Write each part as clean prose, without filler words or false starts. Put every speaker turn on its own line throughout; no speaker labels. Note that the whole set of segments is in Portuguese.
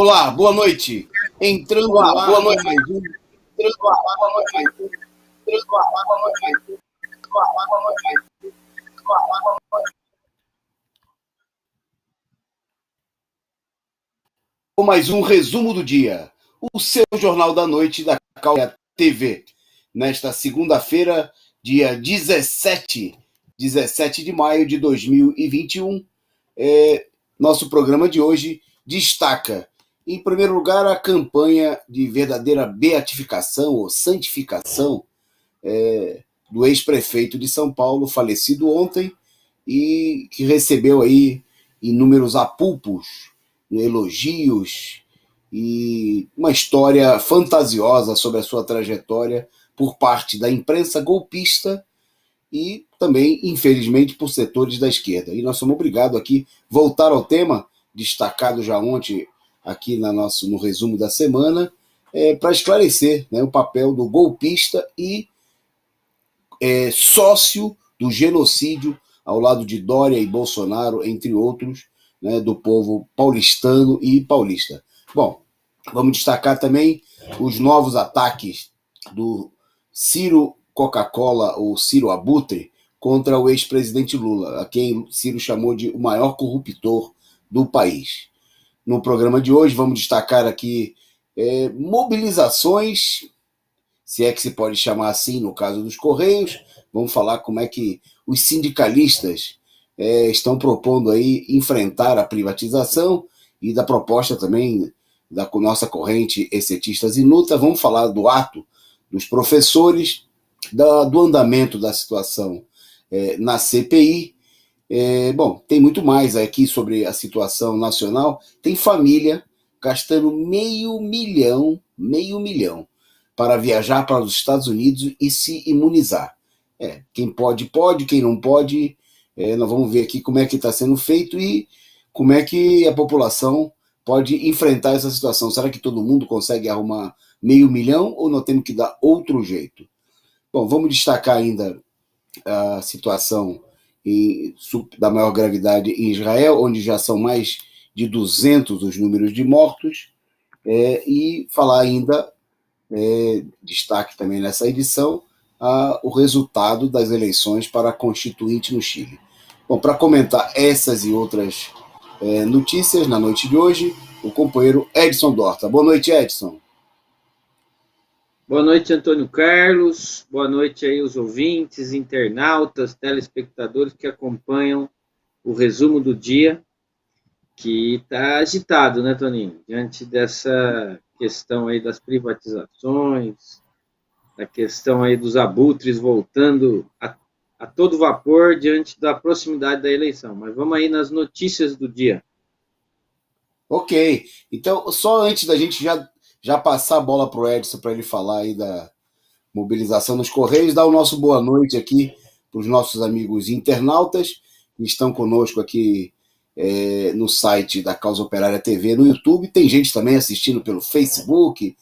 Olá, boa noite. Entrando no ar com mais um. Com mais um resumo do dia, o seu Jornal da Noite da Causa TV. Nesta segunda-feira, dia 17 de maio de 2021, nosso programa de hoje destaca, em primeiro lugar, a campanha de verdadeira beatificação ou santificação do ex-prefeito de São Paulo, falecido ontem, e que recebeu aí inúmeros apupos, elogios e uma história fantasiosa sobre a sua trajetória por parte da imprensa golpista e também, infelizmente, por setores da esquerda. E nós somos obrigados aqui a voltar ao tema, destacado já ontem aqui no resumo da semana, para esclarecer, né, o papel do golpista e sócio do genocídio ao lado de Dória e Bolsonaro, entre outros, né, do povo paulistano e paulista. Bom, vamos destacar também os novos ataques do Ciro Coca-Cola, ou Ciro Abutre, contra o ex-presidente Lula, a quem Ciro chamou de o maior corruptor do país. No programa de hoje vamos destacar aqui mobilizações, se é que se pode chamar assim no caso dos Correios. Vamos falar como é que os sindicalistas estão propondo aí enfrentar a privatização e da proposta também da nossa corrente Excetistas em Luta. Vamos falar do ato dos professores, do andamento da situação na CPI. Bom, tem muito mais aqui sobre a situação nacional. Tem família gastando meio milhão para viajar para os Estados Unidos e se imunizar. Quem pode, pode, quem não pode, nós vamos ver aqui como é que está sendo feito e como é que a população pode enfrentar essa situação. Será que todo mundo consegue arrumar meio milhão ou nós temos que dar outro jeito? Bom, vamos destacar ainda a situação da maior gravidade em Israel, onde já são mais de 200 os números de mortos, e falar ainda, destaque também nessa edição, o resultado das eleições para a Constituinte no Chile. Bom, para comentar essas e outras notícias na noite de hoje, o companheiro Edson Dorta. Boa noite, Edson.
Boa noite, Antônio Carlos. Boa noite aí os ouvintes, internautas, telespectadores que acompanham o resumo do dia, que está agitado, né, Toninho? Diante dessa questão aí das privatizações, da questão aí dos abutres voltando a todo vapor diante da proximidade da eleição. Mas vamos aí nas notícias do dia.
Ok, então só antes da gente já passar a bola para o Edson para ele falar aí da mobilização nos Correios, dar o nosso boa noite aqui para os nossos amigos internautas que estão conosco aqui no site da Causa Operária TV, no YouTube. Tem gente também assistindo pelo Facebook,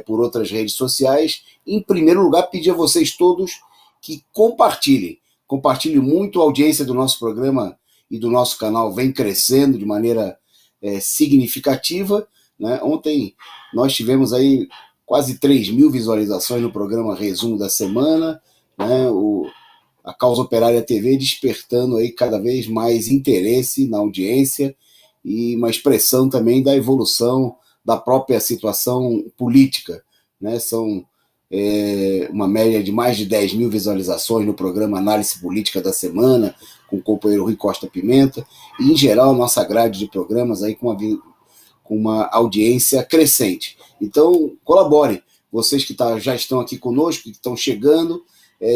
por outras redes sociais. Em primeiro lugar, pedir a vocês todos que compartilhem muito. A audiência do nosso programa e do nosso canal vem crescendo de maneira significativa, né? Ontem nós tivemos aí quase 3.000 visualizações no programa Resumo da Semana, né? A Causa Operária TV despertando aí cada vez mais interesse na audiência e uma expressão também da evolução da própria situação política, né? São uma média de mais de 10.000 visualizações no programa Análise Política da Semana, com o companheiro Rui Costa Pimenta, e em geral a nossa grade de programas aí com uma audiência crescente. Então, colabore. Vocês que já estão aqui conosco, que estão chegando,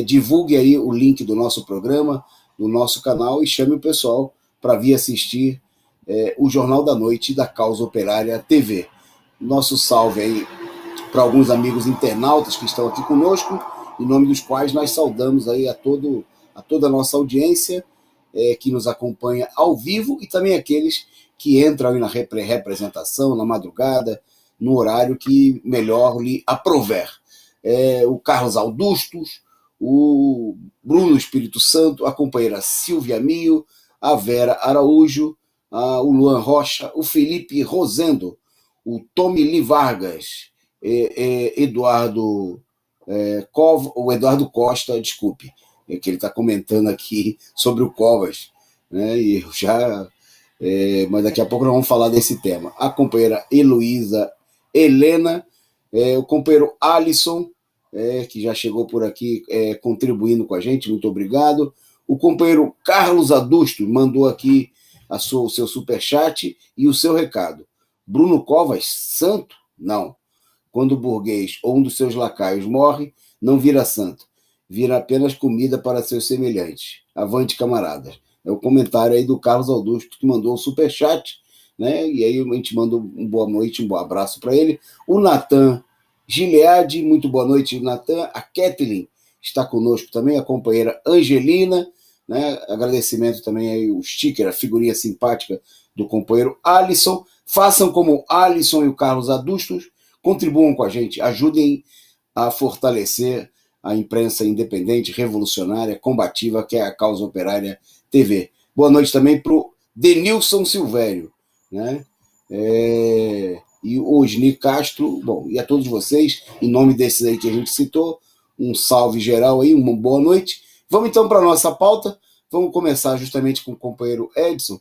divulgue aí o link do nosso programa, do nosso canal, e chame o pessoal para vir assistir o Jornal da Noite da Causa Operária TV. Nosso salve aí para alguns amigos internautas que estão aqui conosco, em nome dos quais nós saudamos aí a toda a nossa audiência que nos acompanha ao vivo e também aqueles que entram aí na representação, na madrugada, no horário que melhor lhe aprouver. O Carlos Augustus, o Bruno Espírito Santo, a companheira Silvia Mio, a Vera Araújo, o Luan Rocha, o Felipe Rosendo, o Tomili Vargas, Eduardo o Eduardo Costa, desculpe, que ele está comentando aqui sobre o Covas, né? E já, mas daqui a pouco nós vamos falar desse tema. A companheira Heloísa Helena, o companheiro Alisson, que já chegou por aqui contribuindo com a gente, muito obrigado. O companheiro Carlos Adusto mandou aqui o seu superchat e o seu recado. Bruno Covas, santo? Não. Quando o burguês ou um dos seus lacaios morre, não vira santo. Vira apenas comida para seus semelhantes. Avante, camaradas. É o comentário aí do Carlos Augusto, que mandou o superchat, né? E aí a gente manda uma boa noite, um bom abraço para ele. O Natan Gileade, muito boa noite, Natan. A Kathleen está conosco também, a companheira Angelina, né? Agradecimento também aí, o sticker, a figurinha simpática do companheiro Alisson. Façam como o Alisson e o Carlos Adustos, contribuam com a gente, ajudem a fortalecer a imprensa independente, revolucionária, combativa, que é a Causa Operária TV. Boa noite também para o Denilson Silvério, né? E o Osni Castro, bom, e a todos vocês, em nome desses aí que a gente citou, um salve geral aí, uma boa noite. Vamos então para a nossa pauta, vamos começar justamente com o companheiro Edson,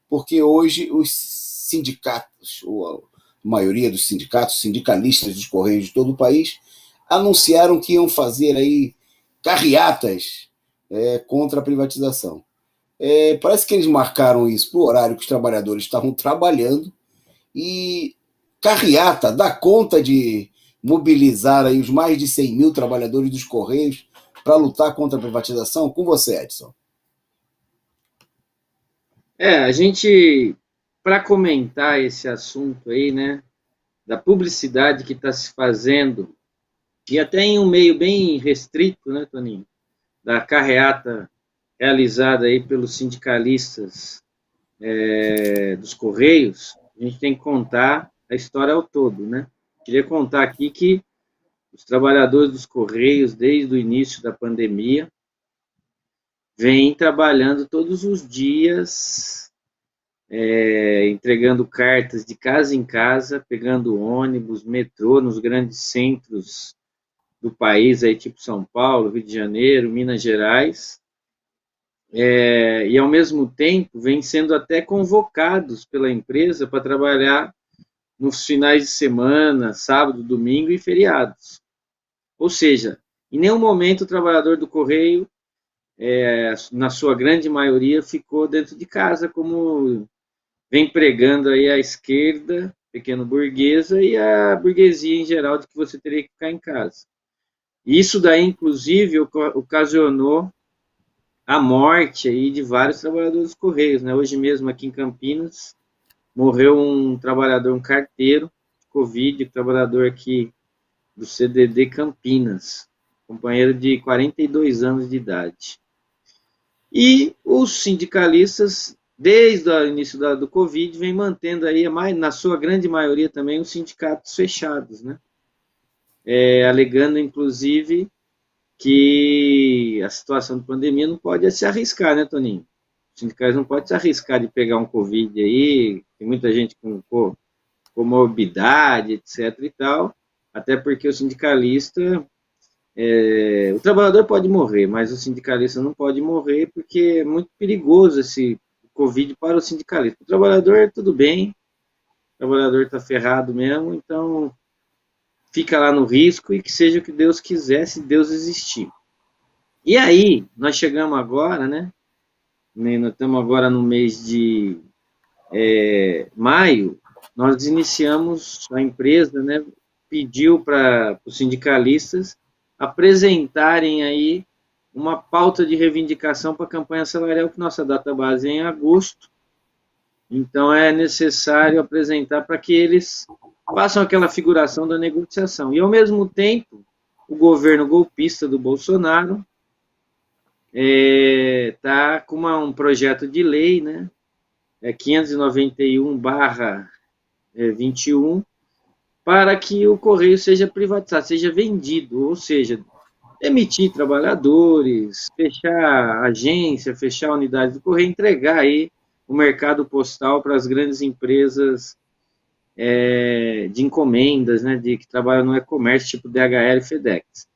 porque hoje os sindicatos, ou a maioria dos sindicatos, sindicalistas dos Correios de todo o país, anunciaram que iam fazer aí carreatas contra a privatização. Parece que eles marcaram isso para o horário que os trabalhadores estavam trabalhando, e carreata dá conta de mobilizar aí os mais de 100 mil trabalhadores dos Correios para lutar contra a privatização? Com você, Edson.
A gente, para comentar esse assunto aí, né, da publicidade que está se fazendo, e até em um meio bem restrito, né, Toninho, da carreata realizada aí pelos sindicalistas dos Correios, a gente tem que contar a história ao todo, né? Queria contar aqui que os trabalhadores dos Correios, desde o início da pandemia, vêm trabalhando todos os dias, entregando cartas de casa em casa, pegando ônibus, metrô nos grandes centros do país, aí, tipo São Paulo, Rio de Janeiro, Minas Gerais, e ao mesmo tempo vêm sendo até convocados pela empresa para trabalhar nos finais de semana, sábado, domingo e feriados. Ou seja, em nenhum momento o trabalhador do Correio, na sua grande maioria, ficou dentro de casa, como vem pregando aí a esquerda, pequeno burguesa, e a burguesia em geral, de que você teria que ficar em casa. Isso daí, inclusive, ocasionou a morte aí de vários trabalhadores dos Correios, né? Hoje mesmo, aqui em Campinas, morreu um trabalhador, um carteiro de Covid, trabalhador aqui do CDD Campinas, companheiro de 42 anos de idade. E os sindicalistas, desde o início do Covid, vem mantendo aí, na sua grande maioria também, os sindicatos fechados, né? Alegando, inclusive, que a situação de pandemia não pode se arriscar, né, Toninho? Os sindicais não podem se arriscar de pegar um Covid aí, tem muita gente com comorbidade, etc. e tal, até porque o sindicalista, o trabalhador pode morrer, mas o sindicalista não pode morrer, porque é muito perigoso esse Covid para o sindicalista. O trabalhador, tudo bem, o trabalhador está ferrado mesmo, então fica lá no risco e que seja o que Deus quiser, se Deus existir. E aí, nós chegamos agora, né? Nós estamos agora no mês de maio, nós iniciamos, a empresa, né, pediu para os sindicalistas apresentarem aí uma pauta de reivindicação para a campanha salarial, que nossa data base é em agosto, então é necessário apresentar para que eles façam aquela figuração da negociação. E, ao mesmo tempo, o governo golpista do Bolsonaro está com um projeto de lei, né, 591/21, para que o Correio seja privatizado, seja vendido, ou seja, demitir trabalhadores, fechar agência, fechar a unidade do Correio, entregar aí o mercado postal para as grandes empresas de encomendas, né, que trabalham no e-commerce, tipo DHL e FedEx.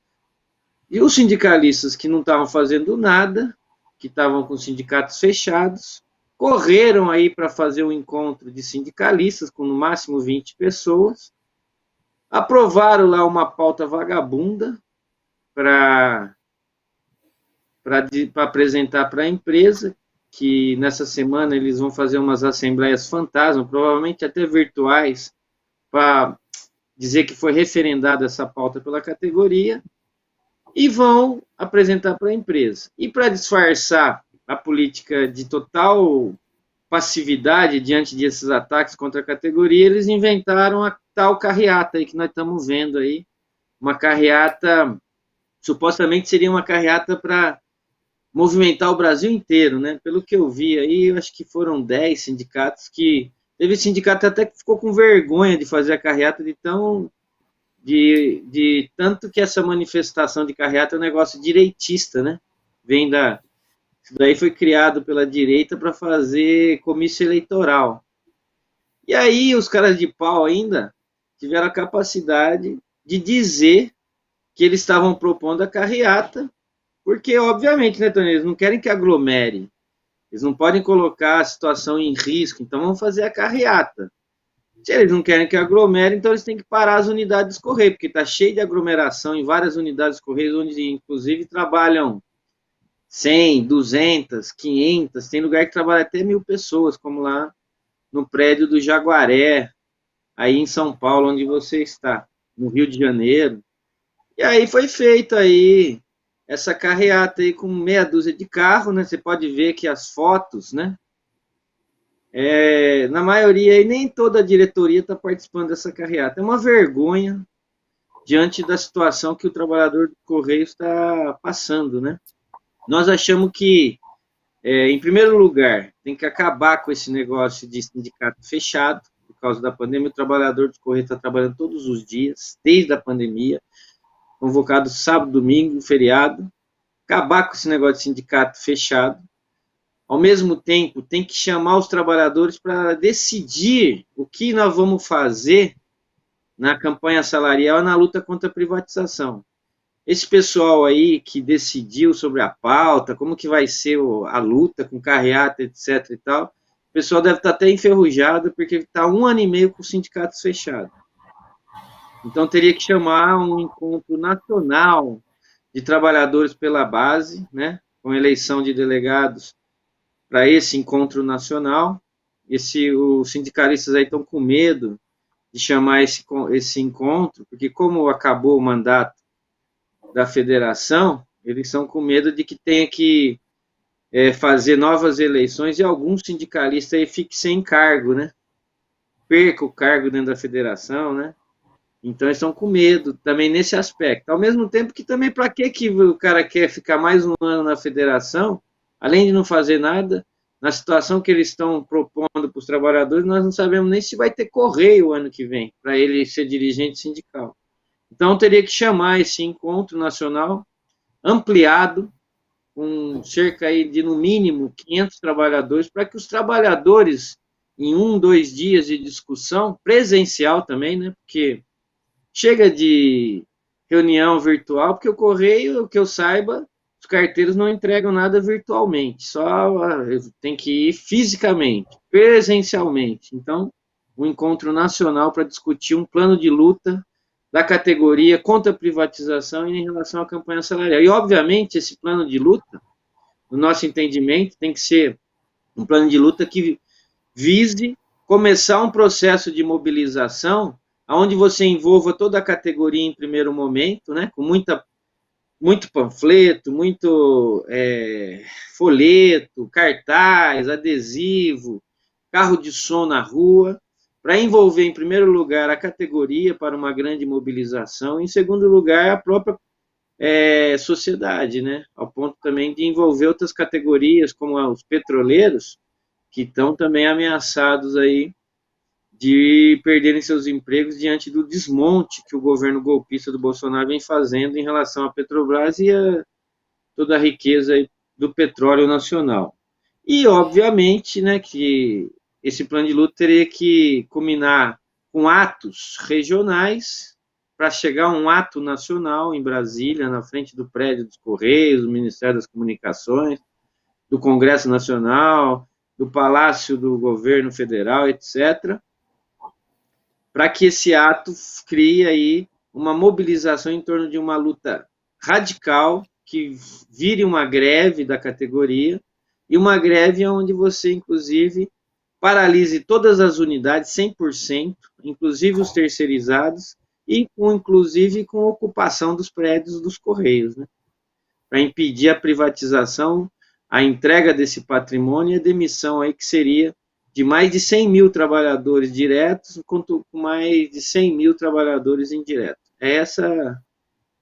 E os sindicalistas que não estavam fazendo nada, que estavam com sindicatos fechados, correram aí para fazer um encontro de sindicalistas, com no máximo 20 pessoas, aprovaram lá uma pauta vagabunda para apresentar para a empresa, que nessa semana eles vão fazer umas assembleias fantasma, provavelmente até virtuais, para dizer que foi referendada essa pauta pela categoria, e vão apresentar para a empresa. E para disfarçar a política de total passividade diante desses ataques contra a categoria, eles inventaram a tal carreata aí que nós estamos vendo aí, uma carreata, supostamente seria uma carreata para movimentar o Brasil inteiro, né? Pelo que eu vi aí, eu acho que foram 10 sindicatos que... Teve sindicato até que ficou com vergonha de fazer a carreata de tanto que essa manifestação de carreata é um negócio direitista, né? Isso daí foi criado pela direita para fazer comício eleitoral. E aí os caras de pau ainda tiveram a capacidade de dizer que eles estavam propondo a carreata, porque, obviamente, né, Tony, eles não querem que aglomere. Eles não podem colocar a situação em risco, então vão fazer a carreata. Se eles não querem que aglomere, então eles têm que parar as unidades de correio, porque está cheio de aglomeração em várias unidades de correio, onde inclusive trabalham 100, 200, 500, tem lugar que trabalha até 1.000 pessoas, como lá no prédio do Jaguaré, aí em São Paulo, onde você está, no Rio de Janeiro. E aí foi feita aí essa carreata aí com meia dúzia de carros, né? Você pode ver que as fotos, né? Na maioria, e nem toda a diretoria está participando dessa carreata. É uma vergonha diante da situação que o trabalhador do Correio está passando, né? Nós achamos que, em primeiro lugar, tem que acabar com esse negócio de sindicato fechado, por causa da pandemia. O trabalhador do Correio está trabalhando todos os dias, desde a pandemia, convocado sábado, domingo, feriado. Acabar com esse negócio de sindicato fechado. Ao mesmo tempo, tem que chamar os trabalhadores para decidir o que nós vamos fazer na campanha salarial e na luta contra a privatização. Esse pessoal aí que decidiu sobre a pauta, como que vai ser a luta com carreata, etc. e tal, o pessoal deve estar até enferrujado, porque está 1 ano e meio com os sindicatos fechados. Então, teria que chamar um encontro nacional de trabalhadores pela base, né, com eleição de delegados para esse encontro nacional. Os sindicalistas aí estão com medo de chamar esse encontro, porque como acabou o mandato da federação, eles estão com medo de que tenha que fazer novas eleições e alguns sindicalistas aí fiquem sem cargo, né? Perca o cargo dentro da federação, né? Então, eles estão com medo também nesse aspecto. Ao mesmo tempo que também, para que o cara quer ficar mais um ano na federação, além de não fazer nada, na situação que eles estão propondo para os trabalhadores, nós não sabemos nem se vai ter correio o ano que vem, para ele ser dirigente sindical. Então, teria que chamar esse encontro nacional ampliado, com cerca aí de, no mínimo, 500 trabalhadores, para que os trabalhadores, em 1, 2 dias de discussão, presencial também, né, porque chega de reunião virtual, porque o correio, que eu saiba, os carteiros não entregam nada virtualmente, só tem que ir fisicamente, presencialmente. Então, um encontro nacional para discutir um plano de luta da categoria contra a privatização e em relação à campanha salarial. E, obviamente, esse plano de luta, no nosso entendimento, tem que ser um plano de luta que vise começar um processo de mobilização onde você envolva toda a categoria em primeiro momento, né, com muito panfleto, muito folheto, cartaz, adesivo, carro de som na rua, para envolver, em primeiro lugar, a categoria para uma grande mobilização, e, em segundo lugar, a própria sociedade, né, ao ponto também de envolver outras categorias, como os petroleiros, que estão também ameaçados aí de perderem seus empregos diante do desmonte que o governo golpista do Bolsonaro vem fazendo em relação à Petrobras e toda a riqueza do petróleo nacional. E, obviamente, né, que esse plano de luta teria que culminar com atos regionais para chegar a um ato nacional em Brasília, na frente do prédio dos Correios, do Ministério das Comunicações, do Congresso Nacional, do Palácio do Governo Federal, etc., para que esse ato crie aí uma mobilização em torno de uma luta radical que vire uma greve da categoria, e uma greve onde você, inclusive, paralise todas as unidades 100%, inclusive os terceirizados, e inclusive com ocupação dos prédios dos Correios, né? Para impedir a privatização, a entrega desse patrimônio e a demissão aí que seria de mais de 100 mil trabalhadores diretos, quanto com mais de 100 mil trabalhadores indiretos. É essa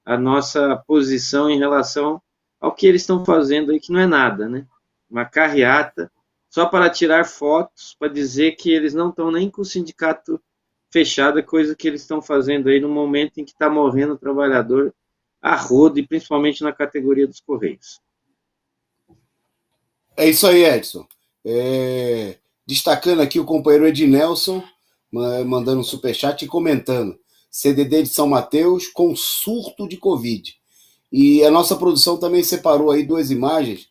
a nossa posição em relação ao que eles estão fazendo aí, que não é nada, né? Uma carreata, só para tirar fotos, para dizer que eles não estão nem com o sindicato fechado, coisa que eles estão fazendo aí no momento em que está morrendo o trabalhador a rodo, e principalmente na categoria dos Correios.
É isso aí, Edson. Destacando aqui o companheiro Ednelson, mandando um superchat e comentando. CDD de São Mateus com surto de Covid. E a nossa produção também separou aí 2 imagens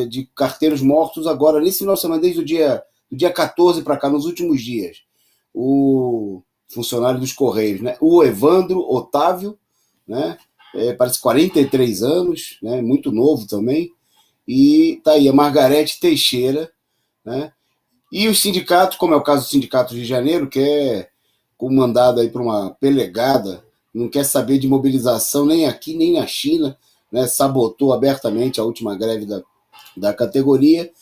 de carteiros mortos agora, nesse final de semana, desde do dia 14 para cá, nos últimos dias. O funcionário dos Correios, né? O Evandro Otávio, né? Parece 43 anos, né? Muito novo também. E tá aí a Margarete Teixeira, né? E os sindicatos, como é o caso do Sindicato Rio de Janeiro, que é comandado aí por uma pelegada, não quer saber de mobilização nem aqui nem na China, né? Sabotou abertamente a última greve da categoria,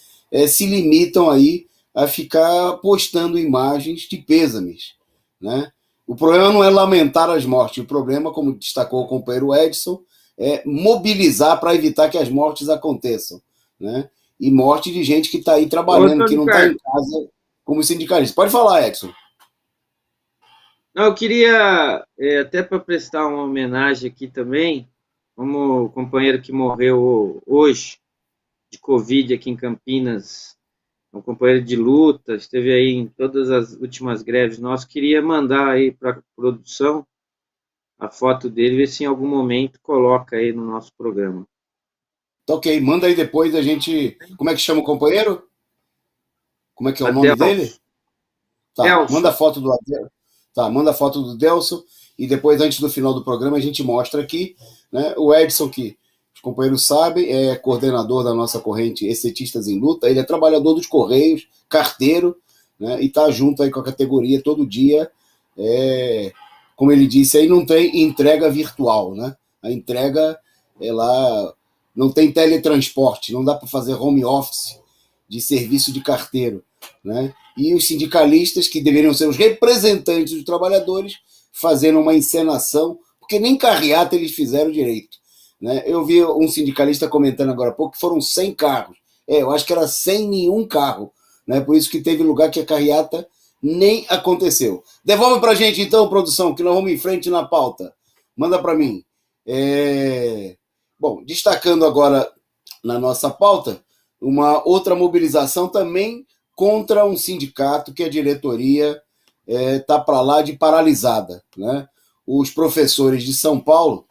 se limitam aí a ficar postando imagens de pêsames, né? O problema não é lamentar as mortes, o problema, como destacou o companheiro Edson, é mobilizar para evitar que as mortes aconteçam, né? E morte de gente que está aí trabalhando, que não está em casa como sindicalista. Pode falar, Edson.
Não, eu queria, até para prestar uma homenagem aqui também, como o companheiro que morreu hoje, de Covid aqui em Campinas, um companheiro de luta, esteve aí em todas as últimas greves nossas, queria mandar aí para a produção a foto dele, ver se em algum momento coloca aí no nosso programa.
Tá ok, manda aí depois a gente... Como é que chama o companheiro? Como é que é o nome dele? Tá,
Delson.
Manda a foto do Adelson. Tá, manda a foto do Delson e depois, antes do final do programa, a gente mostra aqui, né, o Edson, que os companheiros sabem, é coordenador da nossa corrente Excetistas em Luta, ele é trabalhador dos Correios, carteiro, né, e tá junto aí com a categoria todo dia. Como ele disse, aí não tem entrega virtual, né? A entrega, ela não tem teletransporte, não dá para fazer home office de serviço de carteiro, né? E os sindicalistas, que deveriam ser os representantes dos trabalhadores, fazendo uma encenação, porque nem carreata eles fizeram direito, né? Eu vi um sindicalista comentando agora há pouco que foram 100 carros. Eu acho que era 100 nenhum carro, né? Por isso que teve lugar que a carreata nem aconteceu. Devolve para a gente, então, produção, que nós vamos em frente na pauta. Manda para mim. Bom, destacando agora na nossa pauta, uma outra mobilização também contra um sindicato que a diretoria está para lá de paralisada, né? Os professores de São Paulo,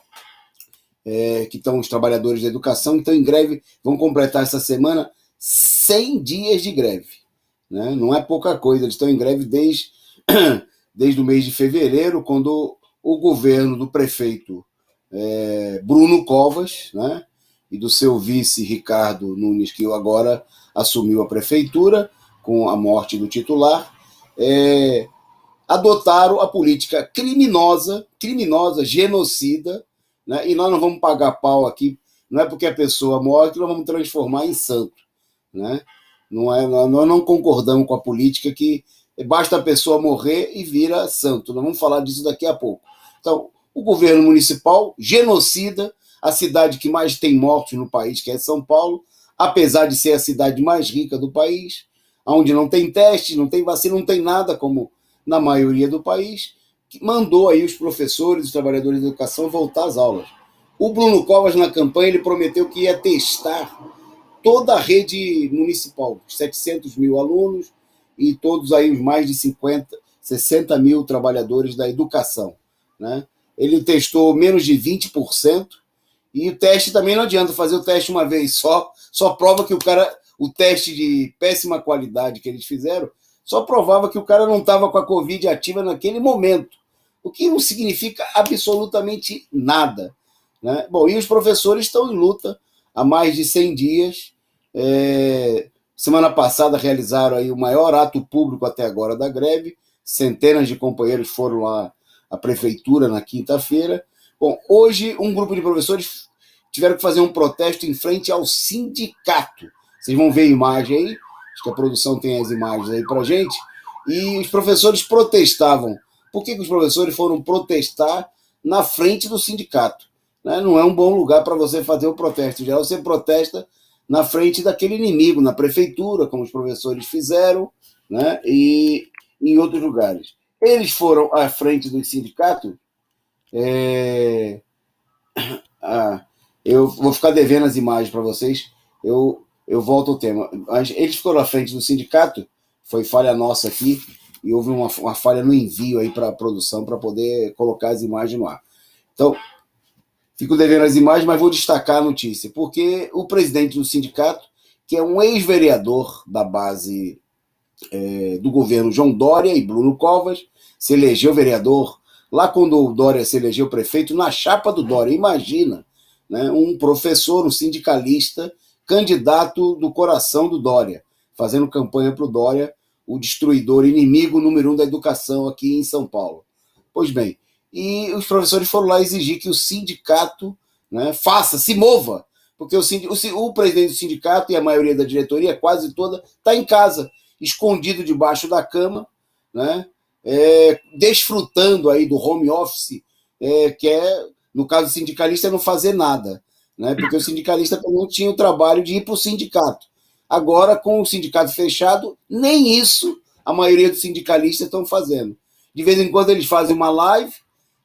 que estão os trabalhadores da educação, estão em greve, vão completar essa semana 100 dias de greve, né? Não é pouca coisa, eles estão em greve desde o mês de fevereiro, quando o governo do prefeito Bruno Covas, né, e do seu vice Ricardo Nunes, que agora assumiu a prefeitura com a morte do titular, adotaram a política criminosa, genocida, né, e nós não vamos pagar pau aqui, não é porque a pessoa morre que nós vamos transformar em santo, né? Nós não concordamos com a política que basta a pessoa morrer e vira santo. Nós vamos falar disso daqui a pouco. Então, o governo municipal genocida a cidade que mais tem mortos no país, que é São Paulo, apesar de ser a cidade mais rica do país, onde não tem teste, não tem vacina, não tem nada, como na maioria do país, que mandou aí os professores, os trabalhadores da educação voltar às aulas. O Bruno Covas, na campanha, ele prometeu que ia testar toda a rede municipal, 700 mil alunos, e todos aí os mais de 60 mil trabalhadores da educação, né? Ele testou menos de 20%, e o teste também não adianta fazer o teste uma vez só prova que o teste de péssima qualidade que eles fizeram, só provava que o cara não estava com a Covid ativa naquele momento, o que não significa absolutamente nada, né? Bom, e os professores estão em luta há mais de 100 dias. Semana passada realizaram aí o maior ato público até agora da greve, centenas de companheiros foram lá à prefeitura na quinta-feira. Bom, hoje um grupo de professores tiveram que fazer um protesto em frente ao sindicato. Vocês vão ver a imagem aí, acho que a produção tem as imagens aí para gente. E os professores protestavam. Por que os professores foram protestar na frente do sindicato? Né? Não é um bom lugar para você fazer o protesto. Em geral, você protesta na frente daquele inimigo, na prefeitura, como os professores fizeram, né? E em outros lugares. Eles foram à frente do sindicato. Eu vou ficar devendo as imagens para vocês. Eu volto ao tema. Eles foram à frente do sindicato, foi falha nossa aqui, e houve uma falha no envio aí para a produção para poder colocar as imagens no ar. Então, fico devendo as imagens, mas vou destacar a notícia, porque o presidente do sindicato, que é um ex-vereador da base do governo João Dória e Bruno Covas, se elegeu vereador lá quando o Dória se elegeu prefeito, na chapa do Dória. Imagina, né, um professor, um sindicalista, candidato do coração do Dória, fazendo campanha para o Dória, o destruidor, inimigo número 1 da educação aqui em São Paulo. Pois bem, e os professores foram lá exigir que o sindicato, né, se mova, porque o presidente do sindicato e a maioria da diretoria, quase toda, está em casa, escondido debaixo da cama, né, desfrutando aí do home office, que no caso do sindicalista, é não fazer nada, né, porque o sindicalista também tinha o trabalho de ir para o sindicato. Agora, com o sindicato fechado, nem isso a maioria dos sindicalistas estão fazendo. De vez em quando eles fazem uma live,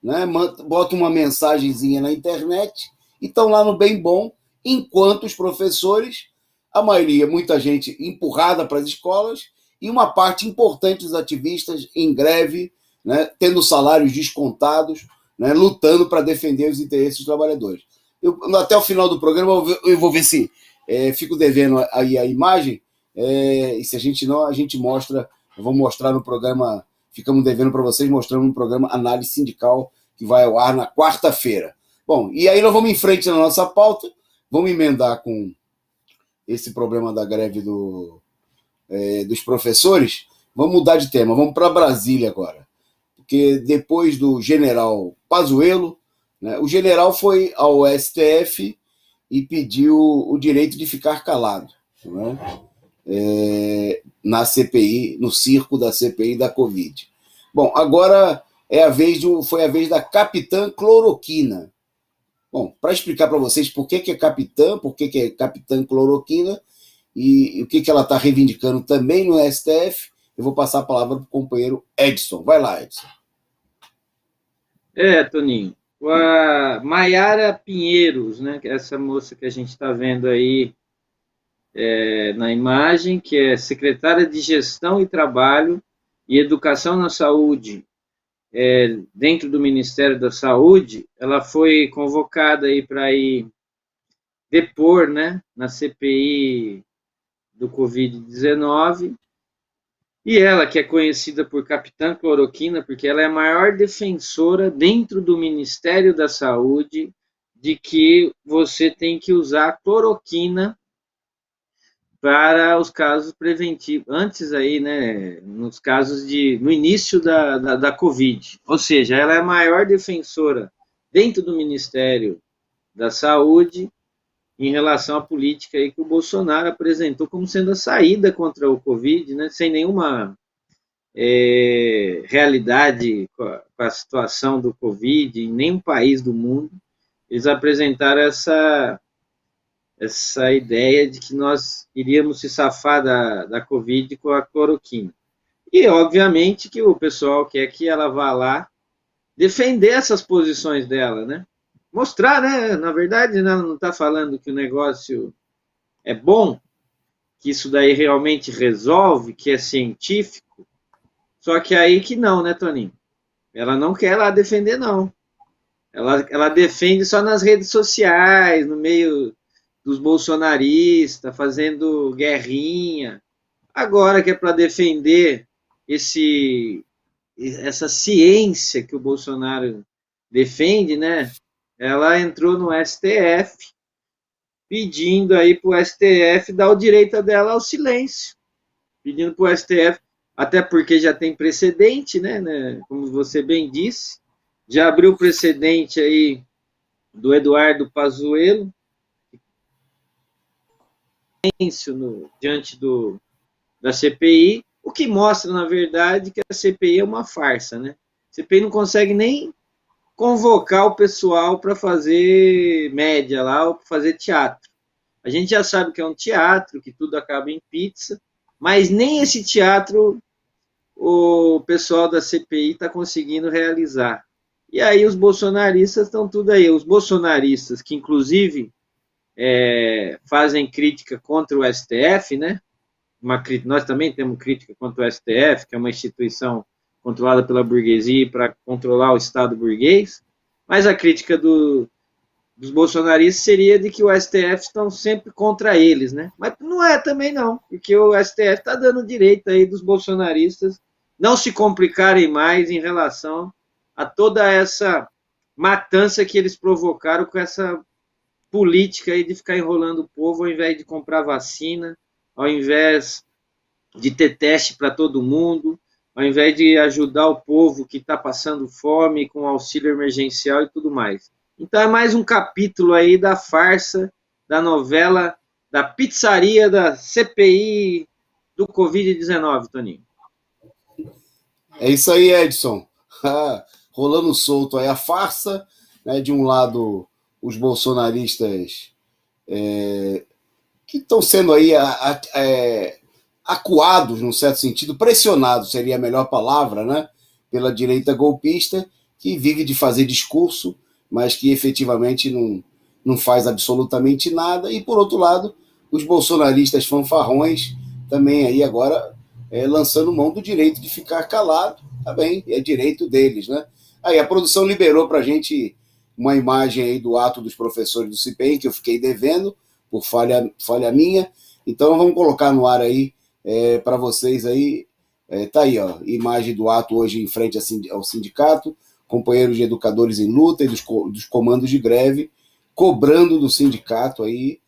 né, botam uma mensagenzinha na internet e estão lá no bem bom, enquanto os professores, a maioria, muita gente empurrada para as escolas, e uma parte importante dos ativistas em greve, né, tendo salários descontados, né, lutando para defender os interesses dos trabalhadores. Até o final do programa eu vou ver se fico devendo aí a imagem, e se a gente não, a gente mostra, eu vou mostrar no programa, ficamos devendo para vocês, mostrando no programa Análise Sindical, que vai ao ar na quarta-feira. Bom, e aí nós vamos em frente na nossa pauta, vamos emendar com esse problema da greve dos professores, vamos mudar de tema, vamos para Brasília agora, porque depois do general Pazuello, né, o general foi ao STF e pediu o direito de ficar calado, né, na CPI, no circo da CPI da Covid. Bom, agora foi a vez da capitã Cloroquina. Bom, para explicar para vocês por que é capitã, por que é capitã Cloroquina e o que ela está reivindicando também no STF, eu vou passar a palavra para o companheiro Edson. Vai lá, Edson.
Toninho. A Maiara Pinheiros, né, essa moça que a gente está vendo aí na imagem, que é secretária de Gestão e Trabalho e Educação na Saúde, dentro do Ministério da Saúde, ela foi convocada aí para ir depor, né, na CPI do Covid-19, e ela, que é conhecida por Capitã Cloroquina, porque ela é a maior defensora dentro do Ministério da Saúde de que você tem que usar cloroquina para os casos preventivos, antes aí, né, nos casos no início da Covid. Ou seja, ela é a maior defensora dentro do Ministério da Saúde em relação à política aí que o Bolsonaro apresentou como sendo a saída contra o Covid, né, sem nenhuma realidade com a situação do Covid em nenhum país do mundo. Eles apresentaram essa ideia de que nós iríamos se safar da Covid com a cloroquina. E, obviamente, que o pessoal quer que ela vá lá defender essas posições dela, né? Mostrar, né? Na verdade, ela não está falando que o negócio é bom, que isso daí realmente resolve, que é científico, Só que aí que não, né, Toninho? Ela não quer lá defender, não. Ela defende só nas redes sociais, no meio dos bolsonaristas, fazendo guerrinha. Agora que é para defender essa ciência que o Bolsonaro defende, né? Ela entrou no STF pedindo aí para o STF dar o direito dela ao silêncio, pedindo para o STF, até porque já tem precedente, né? Como você bem disse, já abriu precedente aí do Eduardo Pazuello, diante da CPI, o que mostra, na verdade, que a CPI é uma farsa, né? A CPI não consegue nem convocar o pessoal para fazer média lá, ou para fazer teatro. A gente já sabe que é um teatro, que tudo acaba em pizza, mas nem esse teatro o pessoal da CPI está conseguindo realizar. E aí os bolsonaristas estão tudo aí. Os bolsonaristas que, inclusive, fazem crítica contra o STF, né? Nós também temos crítica contra o STF, que é uma instituição controlada pela burguesia para controlar o Estado burguês, mas a crítica dos bolsonaristas seria de que o STF estão sempre contra eles, né? Mas não é também não, porque o STF está dando direito aí dos bolsonaristas não se complicarem mais em relação a toda essa matança que eles provocaram com essa política aí de ficar enrolando o povo ao invés de comprar vacina, ao invés de ter teste para todo mundo, ao invés de ajudar o povo que está passando fome com auxílio emergencial e tudo mais. Então é mais um capítulo aí da farsa, da novela, da pizzaria da CPI do Covid-19, Toninho.
É isso aí, Edson. Rolando solto aí a farsa, né? De um lado, os bolsonaristas que estão sendo aí acuados, num certo sentido, pressionados, seria a melhor palavra, né? Pela direita golpista, que vive de fazer discurso, mas que efetivamente não faz absolutamente nada. E, por outro lado, os bolsonaristas fanfarrões também aí agora lançando mão do direito de ficar calado. Tá bem, é direito deles, né? Aí a produção liberou para a gente uma imagem aí do ato dos professores do CIPEM, que eu fiquei devendo, por falha minha. Então vamos colocar no ar aí para vocês aí. Tá aí, ó, imagem do ato hoje em frente ao sindicato, companheiros de educadores em luta e dos comandos de greve, cobrando do sindicato aí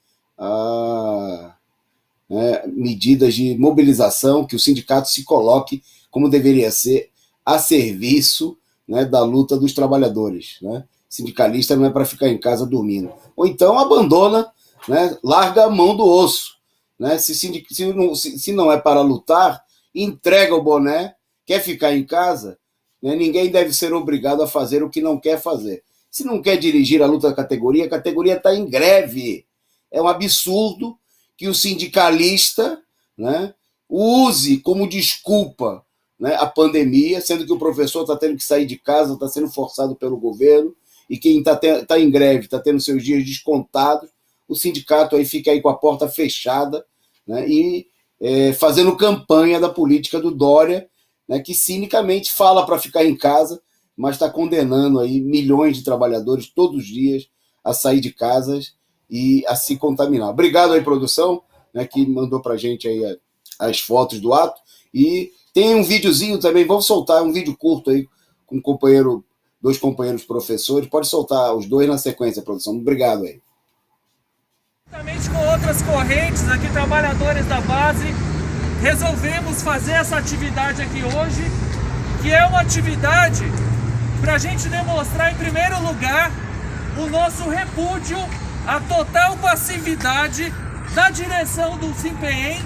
medidas de mobilização, que o sindicato se coloque como deveria ser, a serviço, né, da luta dos trabalhadores, né? Sindicalista não é para ficar em casa dormindo. Ou então abandona, né, larga a mão do osso, né? Se não é para lutar, entrega o boné, quer ficar em casa, né? Ninguém deve ser obrigado a fazer o que não quer fazer. Se não quer dirigir a luta da categoria, a categoria está em greve. É um absurdo que o sindicalista, né, use como desculpa, né, a pandemia, sendo que o professor está tendo que sair de casa, está sendo forçado pelo governo, e quem está em greve está tendo seus dias descontados, o sindicato aí fica aí com a porta fechada, né, e fazendo campanha da política do Dória, né, que cinicamente fala para ficar em casa, mas está condenando aí milhões de trabalhadores todos os dias a sair de casas e a se contaminar. Obrigado aí, produção, né, que mandou para a gente aí as fotos do ato. E tem um videozinho também, vamos soltar um vídeo curto aí com dois companheiros professores. Pode soltar os dois na sequência, produção. Obrigado aí.
Juntamente com outras correntes aqui, trabalhadores da base, resolvemos fazer essa atividade aqui hoje, que é uma atividade para a gente demonstrar, em primeiro lugar, o nosso repúdio à total passividade da direção do SIMPEM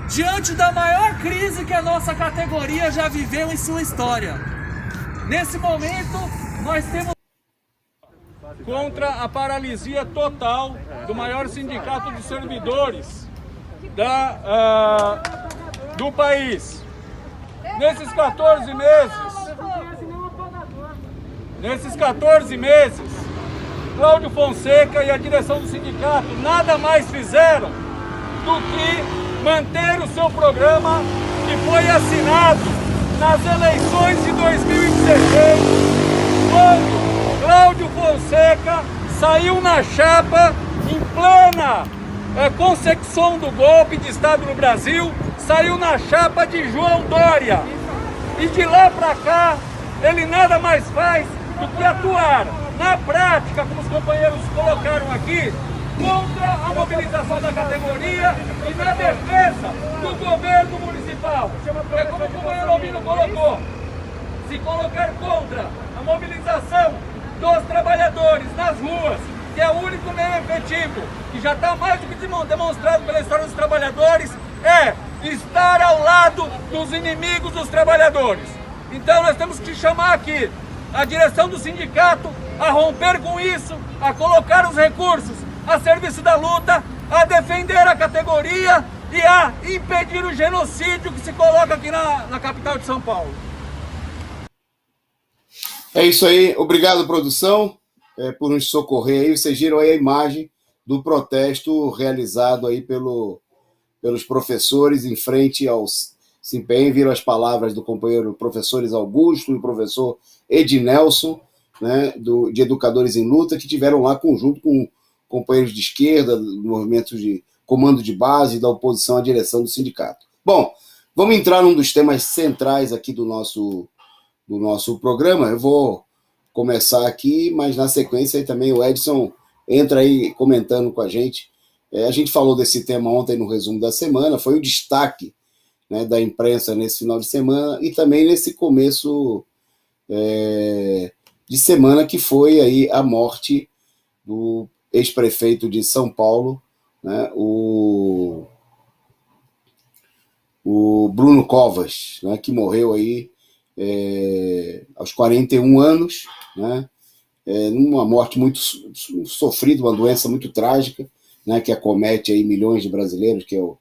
diante da maior crise que a nossa categoria já viveu em sua história. Nesse momento, nós temos contra a paralisia total do maior sindicato de servidores do país. Nesses 14 meses, Cláudio Fonseca e a direção do sindicato nada mais fizeram do que manter o seu programa que foi assinado nas eleições de 2016, quando Cláudio Fonseca saiu na chapa em plena consecução do golpe de Estado no Brasil, saiu na chapa de João Dória. E de lá para cá, ele nada mais faz do que atuar na prática, como os companheiros colocaram aqui, contra a mobilização da categoria e na defesa do governo municipal. É como o companheiro Albino colocou, se colocar contra a mobilização dos trabalhadores nas ruas, que é o único meio efetivo, que já está mais do que demonstrado pela história dos trabalhadores, é estar ao lado dos inimigos dos trabalhadores. Então nós temos que chamar aqui a direção do sindicato a romper com isso, a colocar os recursos a serviço da luta, a defender a categoria e a impedir o genocídio que se coloca aqui na capital de São Paulo.
É isso aí, obrigado, produção, por nos socorrer aí. Vocês viram aí a imagem do protesto realizado aí pelos professores em frente ao Simpem. Viram as palavras do companheiro professores Augusto e o professor Ednelson, né, de Educadores em Luta, que tiveram lá conjunto com companheiros de esquerda, movimentos de comando de base, da oposição à direção do sindicato. Bom, vamos entrar num dos temas centrais aqui do nosso programa. Eu vou começar aqui, mas na sequência aí também o Edson entra aí comentando com a gente. A gente falou desse tema ontem no resumo da semana, foi o destaque, né, da imprensa nesse final de semana e também nesse começo de semana, que foi aí a morte do ex-prefeito de São Paulo, né, o Bruno Covas, né, que morreu aí aos 41 anos, né, numa morte muito sofrida, uma doença muito trágica, né, que acomete aí milhões de brasileiros, que é o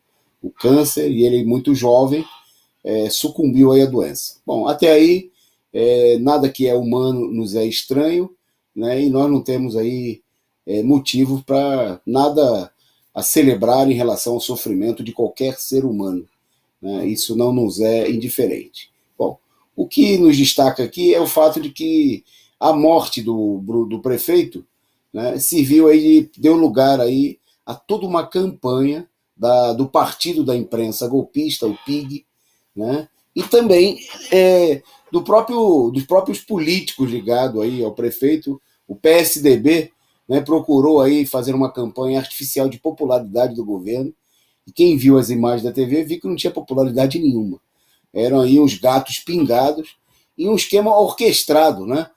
câncer, e ele, muito jovem, sucumbiu aí à doença. Bom, até aí, nada que é humano nos é estranho, né, e nós não temos aí motivo para nada a celebrar em relação ao sofrimento de qualquer ser humano, né? Isso não nos é indiferente. Bom, o que nos destaca aqui é o fato de que a morte do prefeito, né, serviu aí, deu lugar aí a toda uma campanha do partido da imprensa golpista, o PIG, né, e também dos próprios políticos ligados aí ao prefeito. O PSDB, né, procurou aí fazer uma campanha artificial de popularidade do governo, e quem viu as imagens da TV viu que não tinha popularidade nenhuma. Eram aí uns gatos pingados e um esquema orquestrado, né,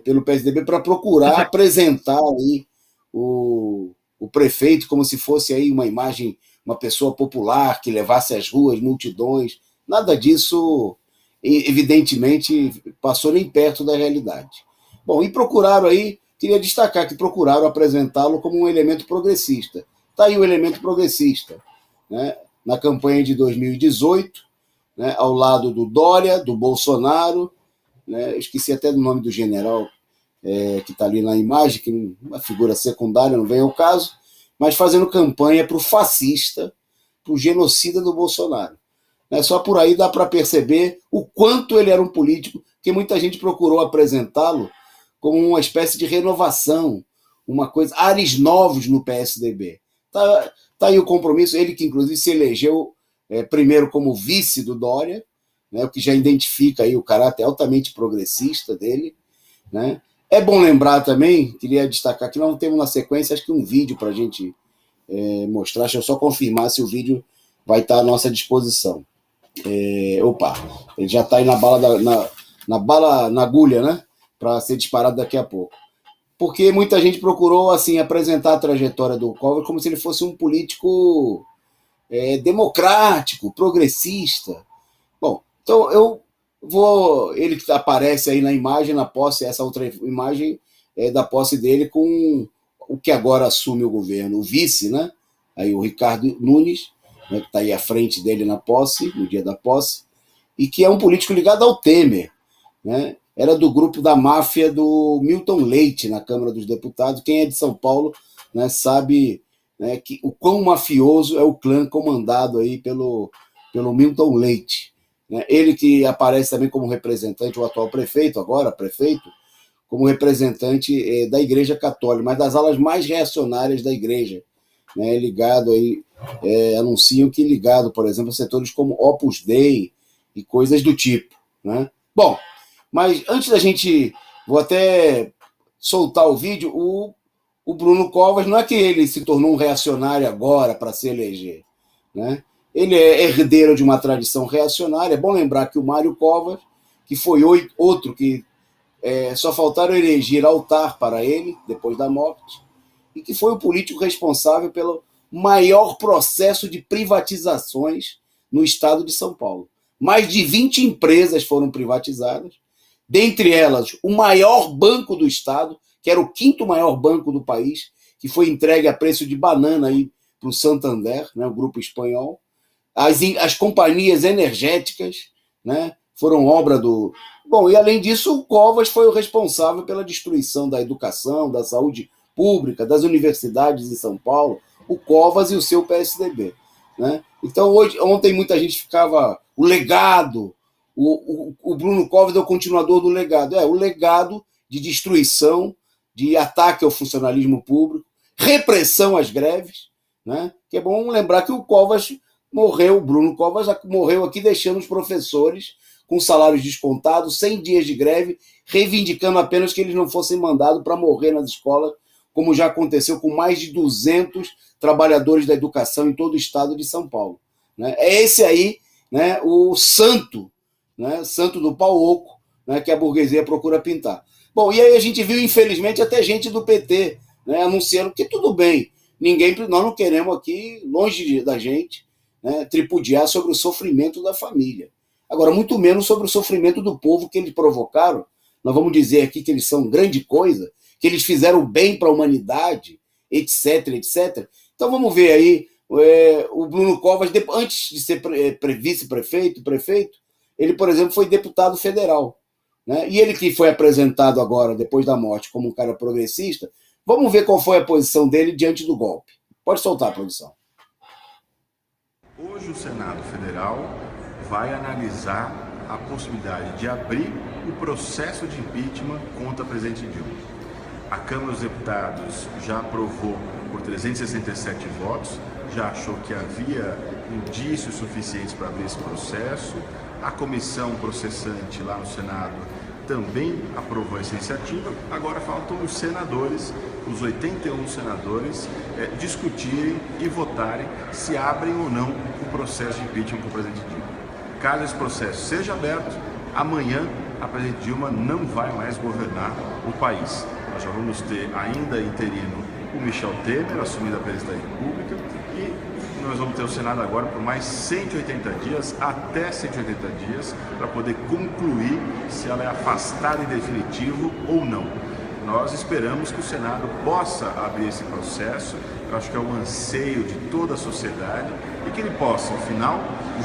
pelo PSDB para procurar apresentar aí o prefeito como se fosse aí uma imagem, uma pessoa popular que levasse às ruas multidões. Nada disso, evidentemente, passou nem perto da realidade. Bom, e procuraram aí, queria destacar que procuraram apresentá-lo como um elemento progressista. Está aí o elemento progressista, né, na campanha de 2018, né, ao lado do Dória, do Bolsonaro, né, esqueci até do nome do general que está ali na imagem, que é uma figura secundária, não vem ao caso, mas fazendo campanha para o fascista, para o genocida do Bolsonaro. Só por aí dá para perceber o quanto ele era um político, que muita gente procurou apresentá-lo como uma espécie de renovação, uma coisa, ares novos no PSDB. Tá aí o compromisso, ele que inclusive se elegeu primeiro como vice do Dória, né, o que já identifica aí o caráter altamente progressista dele, né. É bom lembrar também, queria destacar que nós temos na sequência, acho que um vídeo para a gente mostrar. Deixa eu só confirmar se o vídeo vai estar à nossa disposição. Ele já está aí na agulha, né? Para ser disparado daqui a pouco. Porque muita gente procurou assim apresentar a trajetória do Covas como se ele fosse um político democrático, progressista. Bom, então ele que aparece aí na imagem, na posse, essa outra imagem da posse dele com o que agora assume o governo, o vice, né? Aí o Ricardo Nunes, né, que está aí à frente dele na posse, no dia da posse, e que é um político ligado ao Temer, né? Era do grupo da máfia do Milton Leite na Câmara dos Deputados. Quem é de São Paulo, né, sabe, né, que o quão mafioso é o clã comandado aí pelo Milton Leite. né? Ele que aparece também como representante, o atual prefeito, agora prefeito, como representante da Igreja Católica, mas das alas mais reacionárias da Igreja, né? Ligado aí, anunciam que ligado, por exemplo, a setores como Opus Dei e coisas do tipo, né? Bom, mas antes da gente, vou até soltar o vídeo, o Bruno Covas, não é que ele se tornou um reacionário agora para se eleger, né? Ele é herdeiro de uma tradição reacionária. É bom lembrar que o Mário Covas, que foi outro que só faltaram erigir altar para ele, depois da morte, e que foi o político responsável pelo maior processo de privatizações no estado de São Paulo. Mais de 20 empresas foram privatizadas, dentre elas o maior banco do estado, que era o 5º maior banco do país, que foi entregue a preço de banana para o Santander, né, o grupo espanhol. As companhias energéticas, né, foram obra do... Bom, e além disso, o Covas foi o responsável pela destruição da educação, da saúde pública, das universidades em São Paulo, o Covas e o seu PSDB. Né? Então, ontem muita gente ficava... O legado, o Bruno Covas é o continuador do legado. O legado de destruição, de ataque ao funcionalismo público, repressão às greves, né? Que é bom lembrar que o Covas morreu, o Bruno Covas morreu aqui deixando os professores com salários descontados, 100 dias de greve, reivindicando apenas que eles não fossem mandados para morrer nas escolas, como já aconteceu com mais de 200 trabalhadores da educação em todo o estado de São Paulo. Né? É esse aí, né, o santo, né, santo do pau oco, né, que a burguesia procura pintar. Bom, e aí a gente viu, infelizmente, até gente do PT, né, anunciando que tudo bem, nós não queremos aqui, longe da gente, né, tripudiar sobre o sofrimento da família. Agora, muito menos sobre o sofrimento do povo que eles provocaram. Nós vamos dizer aqui que eles são grande coisa, que eles fizeram bem para a humanidade, etc, etc. Então vamos ver aí, o Bruno Covas, antes de ser vice-prefeito, prefeito, ele, por exemplo, foi deputado federal. Né? E ele que foi apresentado agora, depois da morte, como um cara progressista, vamos ver qual foi a posição dele diante do golpe. Pode soltar a produção.
Hoje o Senado Federal vai analisar a possibilidade de abrir o processo de impeachment contra a presidente Dilma. A Câmara dos Deputados já aprovou por 367 votos, já achou que havia indícios suficientes para abrir esse processo. A comissão processante lá no Senado também aprovou essa iniciativa. Agora faltam os senadores, os 81 senadores, discutirem e votarem se abrem ou não o processo de impeachment com o presidente Dilma. Caso esse processo seja aberto, amanhã a presidente Dilma não vai mais governar o país. Nós já vamos ter ainda interino o Michel Temer assumindo a presidência da República e nós vamos ter o Senado agora por mais 180 dias, até 180 dias, para poder concluir se ela é afastada em definitivo ou não. Nós esperamos que o Senado possa abrir esse processo, eu acho que é um anseio de toda a sociedade, e que ele possa, ao final,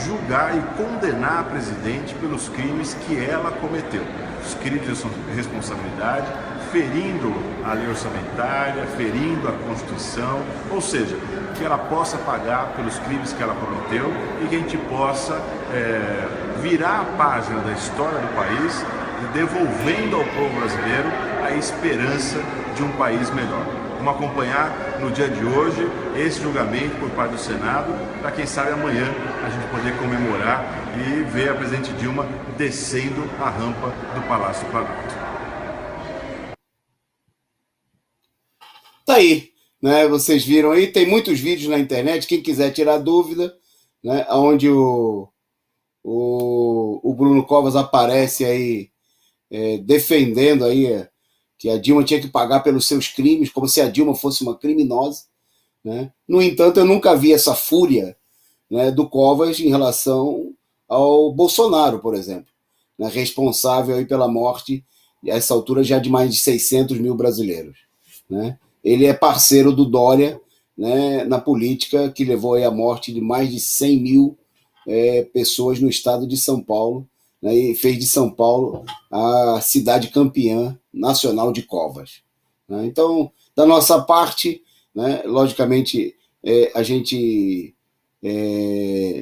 julgar e condenar a presidente pelos crimes que ela cometeu. Os crimes de responsabilidade, ferindo a lei orçamentária, ferindo a Constituição, ou seja, que ela possa pagar pelos crimes que ela cometeu e que a gente possa virar a página da história do país, devolvendo ao povo brasileiro a esperança de um país melhor. Vamos acompanhar no dia de hoje esse julgamento por parte do Senado, para quem sabe amanhã a gente poder comemorar e ver a presidente Dilma descendo a rampa do Palácio Planalto.
Tá aí, né? Vocês viram aí, tem muitos vídeos na internet, quem quiser tirar dúvida, né? Onde o Bruno Covas aparece aí defendendo aí que a Dilma tinha que pagar pelos seus crimes, como se a Dilma fosse uma criminosa. Né? No entanto, eu nunca vi essa fúria, né, do Covas em relação ao Bolsonaro, por exemplo, né, responsável aí pela morte, a essa altura, já de mais de 600 mil brasileiros. Né? Ele é parceiro do Dória, né, na política que levou aí à morte de mais de 100 mil pessoas no estado de São Paulo, né, e fez de São Paulo a cidade campeã nacional de covas. Né? Então, da nossa parte, né, logicamente, a gente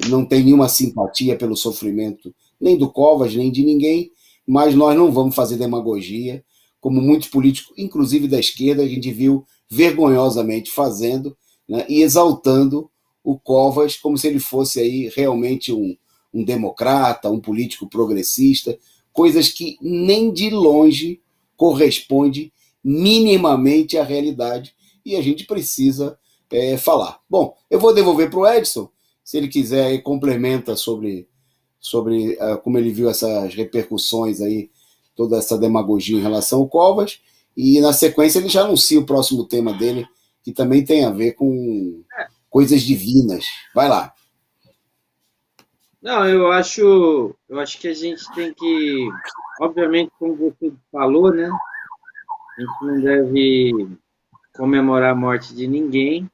não tem nenhuma simpatia pelo sofrimento nem do Covas, nem de ninguém, mas nós não vamos fazer demagogia, como muitos políticos, inclusive da esquerda, a gente viu vergonhosamente fazendo, né, e exaltando o Covas como se ele fosse aí realmente um democrata, um político progressista, coisas que nem de longe corresponde minimamente à realidade, e a gente precisa falar. Bom, eu vou devolver para o Edson, se ele quiser, complementa sobre como ele viu essas repercussões aí, toda essa demagogia em relação ao Covas, e na sequência ele já anuncia o próximo tema dele, que também tem a ver com coisas divinas. Vai lá.
Não, eu acho que a gente tem que, obviamente, como você falou, né? A gente não deve comemorar a morte de ninguém,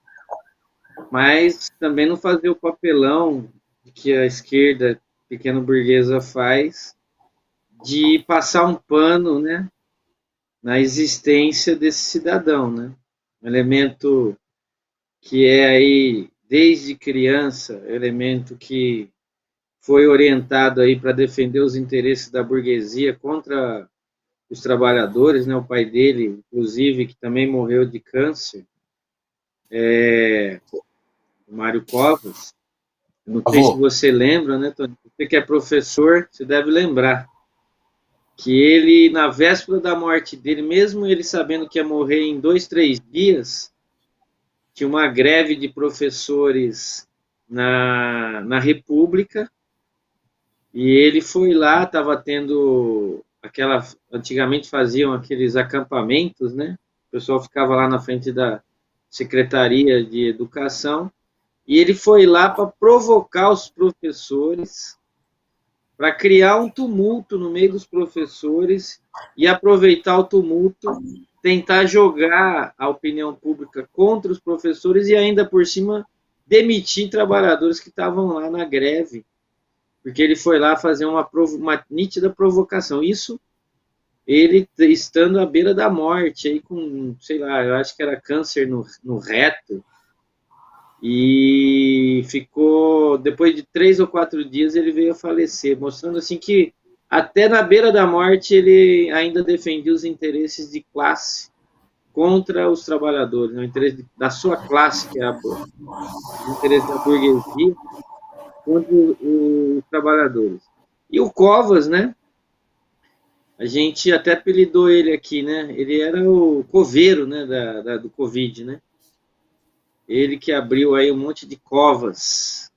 mas também não fazer o papelão que a esquerda pequeno-burguesa faz de passar um pano, né, na existência desse cidadão, né? Um elemento que é aí desde criança, elemento que foi orientado aí para defender os interesses da burguesia contra os trabalhadores, né? O pai dele, inclusive, que também morreu de câncer, o Mário Covas. Não sei se você lembra, né, Tony? Você que é professor, você deve lembrar que ele, na véspera da morte dele, mesmo ele sabendo que ia morrer em 2, 3 dias, tinha uma greve de professores na República, e ele foi lá, estava tendo antigamente faziam aqueles acampamentos, né? O pessoal ficava lá na frente da Secretaria de Educação, e ele foi lá para provocar os professores, para criar um tumulto no meio dos professores e aproveitar o tumulto, tentar jogar a opinião pública contra os professores e ainda por cima demitir trabalhadores que estavam lá na greve, porque ele foi lá fazer uma nítida provocação. Isso ele estando à beira da morte, aí com, sei lá, eu acho que era câncer no reto, e ficou, depois de 3 ou 4 dias, ele veio a falecer, mostrando assim que até na beira da morte ele ainda defendia os interesses de classe contra os trabalhadores, né? O interesse da sua classe, que é o interesse da burguesia, contra os trabalhadores. E o Covas, né? A gente até apelidou ele aqui, né? Ele era o coveiro, né, do Covid, né? Ele que abriu aí um monte de covas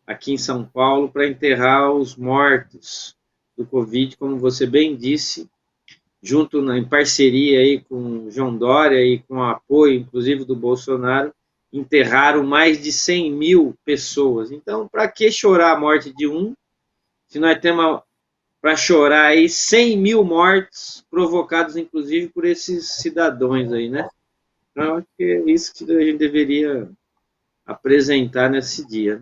aqui em São Paulo para enterrar os mortos do Covid, como você bem disse, junto em parceria aí com João Dória e com o apoio, inclusive, do Bolsonaro, enterraram mais de 100 mil pessoas. Então, para que chorar a morte de um, se nós temos para chorar aí 100 mil mortes provocados, inclusive, por esses cidadãos aí, né? Então, acho que é isso que a gente deveria apresentar nesse dia.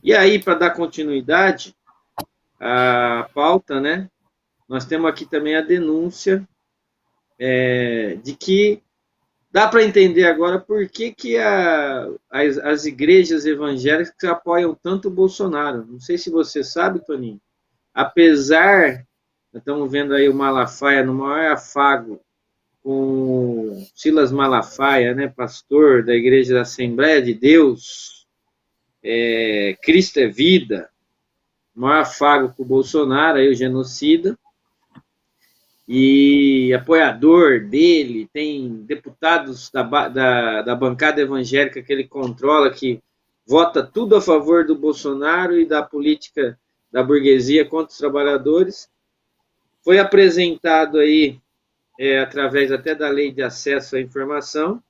E aí, para dar continuidade à pauta, né? Nós temos aqui também a denúncia de que dá para entender agora por que as igrejas evangélicas apoiam tanto o Bolsonaro. Não sei se você sabe, Toninho, apesar, estamos vendo aí o Malafaia no maior afago com Silas Malafaia, né, pastor da Igreja da Assembleia de Deus, Cristo é Vida, maior afago com o Bolsonaro, aí o genocida, e apoiador dele, tem deputados da bancada evangélica que ele controla, que vota tudo a favor do Bolsonaro e da política da burguesia contra os trabalhadores. Foi apresentado aí, através até da lei de acesso à informação,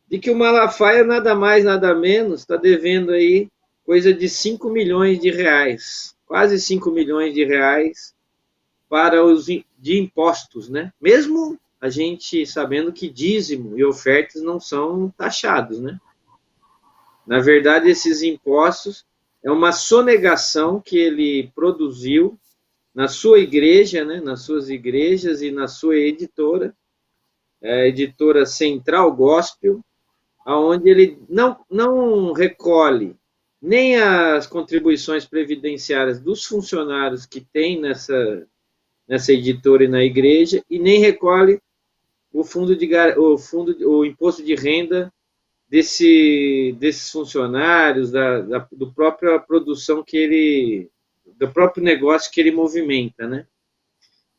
de que o Malafaia nada mais, nada menos, está devendo aí coisa de 5 milhões de reais, quase 5 milhões de reais para de impostos, né? Mesmo a gente sabendo que dízimo e ofertas não são taxados, né? Na verdade, esses impostos é uma sonegação que ele produziu na sua igreja, né? Nas suas igrejas e na sua editora, a editora Central Gospel, onde ele não recolhe nem as contribuições previdenciárias dos funcionários que tem nessa editora e na igreja, e nem recolhe o imposto de renda desses funcionários, do própria produção do próprio negócio que ele movimenta, né?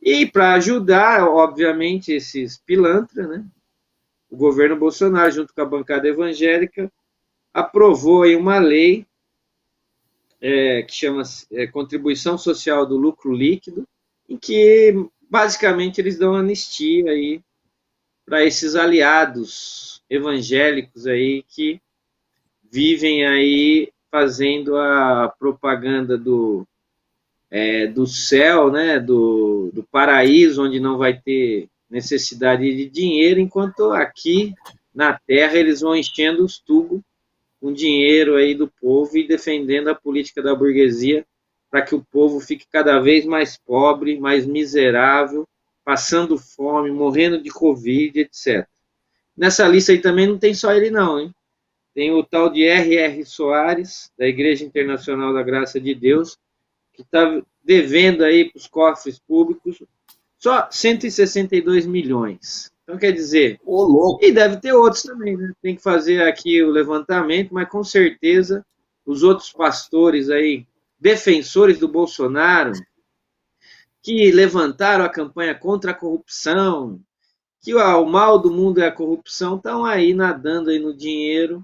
E para ajudar, obviamente, esses pilantras, né? O governo Bolsonaro, junto com a bancada evangélica, aprovou aí uma lei que chama Contribuição Social do Lucro Líquido, em que basicamente eles dão anistia aí para esses aliados evangélicos aí que vivem aí fazendo a propaganda do céu, né, do paraíso, onde não vai ter necessidade de dinheiro, enquanto aqui na terra eles vão enchendo os tubos com dinheiro aí do povo e defendendo a política da burguesia para que o povo fique cada vez mais pobre, mais miserável, passando fome, morrendo de Covid, etc. Nessa lista aí também não tem só ele não, hein? Tem o tal de R.R. Soares, da Igreja Internacional da Graça de Deus, que está devendo aí para os cofres públicos só 162 milhões. Então, quer dizer, e deve ter outros também, né? Tem que fazer aqui o levantamento, mas com certeza os outros pastores aí, defensores do Bolsonaro, que levantaram a campanha contra a corrupção, que o mal do mundo é a corrupção, estão aí nadando aí no dinheiro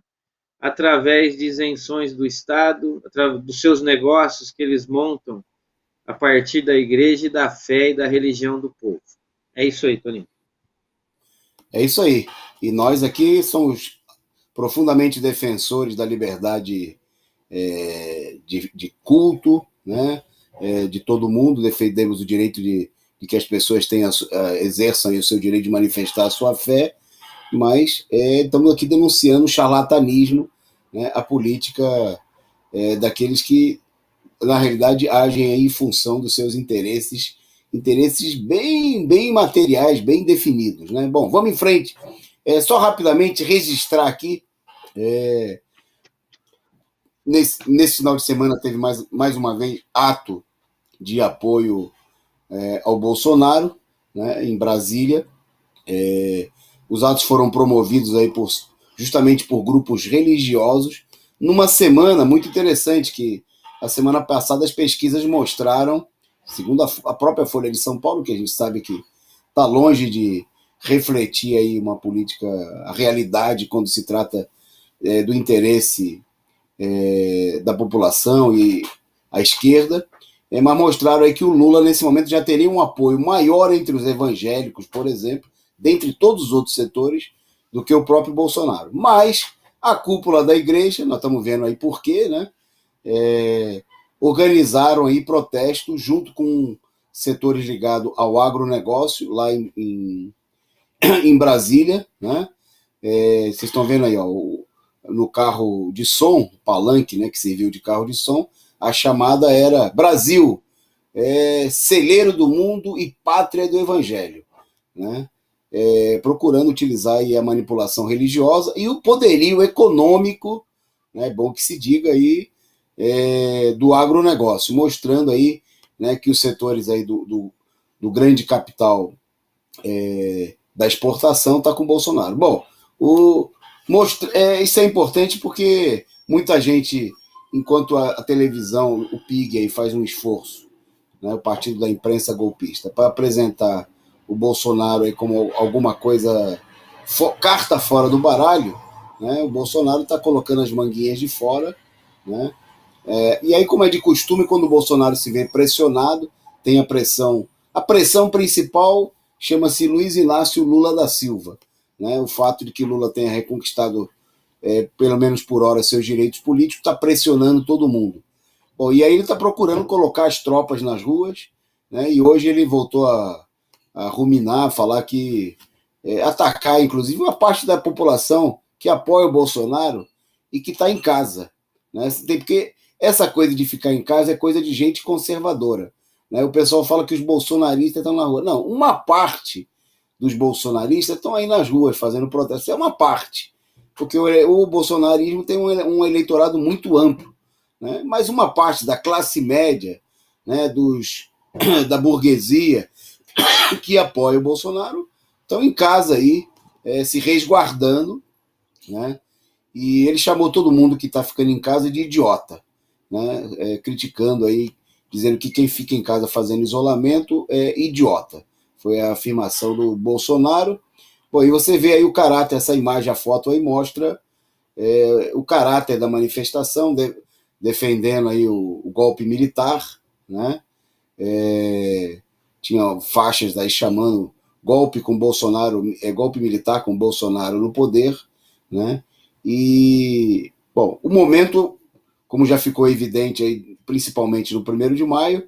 através de isenções do Estado, através dos seus negócios que eles montam a partir da igreja e da fé e da religião do povo. É isso aí, Toninho.
É isso aí. E nós aqui somos profundamente defensores da liberdade de culto, né? De todo mundo, defendemos o direito de que as pessoas exerçam o seu direito de manifestar a sua fé, mas estamos aqui denunciando o charlatanismo, né? A política daqueles que, na realidade, agem aí em função dos seus interesses bem materiais, bem definidos, né? Bom, vamos em frente. Só rapidamente registrar aqui, nesse final de semana teve mais uma vez ato de apoio ao Bolsonaro, né, em Brasília. Os atos foram promovidos aí justamente por grupos religiosos, numa semana muito interessante, que a semana passada as pesquisas mostraram, segundo a própria Folha de São Paulo, que a gente sabe que está longe de refletir aí uma política, a realidade quando se trata do interesse da população e a esquerda, mas mostraram aí que o Lula, nesse momento, já teria um apoio maior entre os evangélicos, por exemplo, dentre todos os outros setores, do que o próprio Bolsonaro. Mas a cúpula da igreja, nós estamos vendo aí por quê, né? Organizaram aí protestos junto com setores ligados ao agronegócio, lá em Brasília, né? Vocês estão vendo aí, ó, no carro de som, palanque, né, que serviu de carro de som, a chamada era Brasil, celeiro do mundo e pátria do evangelho, né? Procurando utilizar aí a manipulação religiosa e o poderio econômico, né, bom que se diga aí, do agronegócio, mostrando aí, né, que os setores aí do grande capital da exportação está com o Bolsonaro. Bom, isso é importante porque muita gente, enquanto a televisão, o PIG aí faz um esforço, né, o Partido da Imprensa Golpista, para apresentar o Bolsonaro aí como alguma coisa, carta fora do baralho, né, o Bolsonaro está colocando as manguinhas de fora, né, e aí, como é de costume, quando o Bolsonaro se vê pressionado, tem a pressão principal chama-se Luiz Inácio Lula da Silva, né? O fato de que Lula tenha reconquistado, pelo menos por hora, seus direitos políticos, está pressionando todo mundo. Bom, e aí ele está procurando colocar as tropas nas ruas, né? E hoje ele voltou a ruminar, a falar que atacar, inclusive, uma parte da população que apoia o Bolsonaro e que está em casa, né? Porque essa coisa de ficar em casa é coisa de gente conservadora, né? O pessoal fala que os bolsonaristas estão na rua. Não, uma parte dos bolsonaristas estão aí nas ruas fazendo protesto. É uma parte, porque o bolsonarismo tem um eleitorado muito amplo, né? Mas uma parte da classe média, né, da burguesia que apoia o Bolsonaro estão em casa aí, se resguardando, né? E ele chamou todo mundo que está ficando em casa de idiota, né? Criticando aí, dizendo que quem fica em casa fazendo isolamento é idiota. Foi a afirmação do Bolsonaro. Bom, e você vê aí o caráter, essa imagem, a foto aí mostra o caráter da manifestação, defendendo aí o golpe militar, né? Tinha faixas aí chamando golpe com Bolsonaro, golpe militar com Bolsonaro no poder, né? E, bom, o momento, como já ficou evidente aí, principalmente no 1º de maio,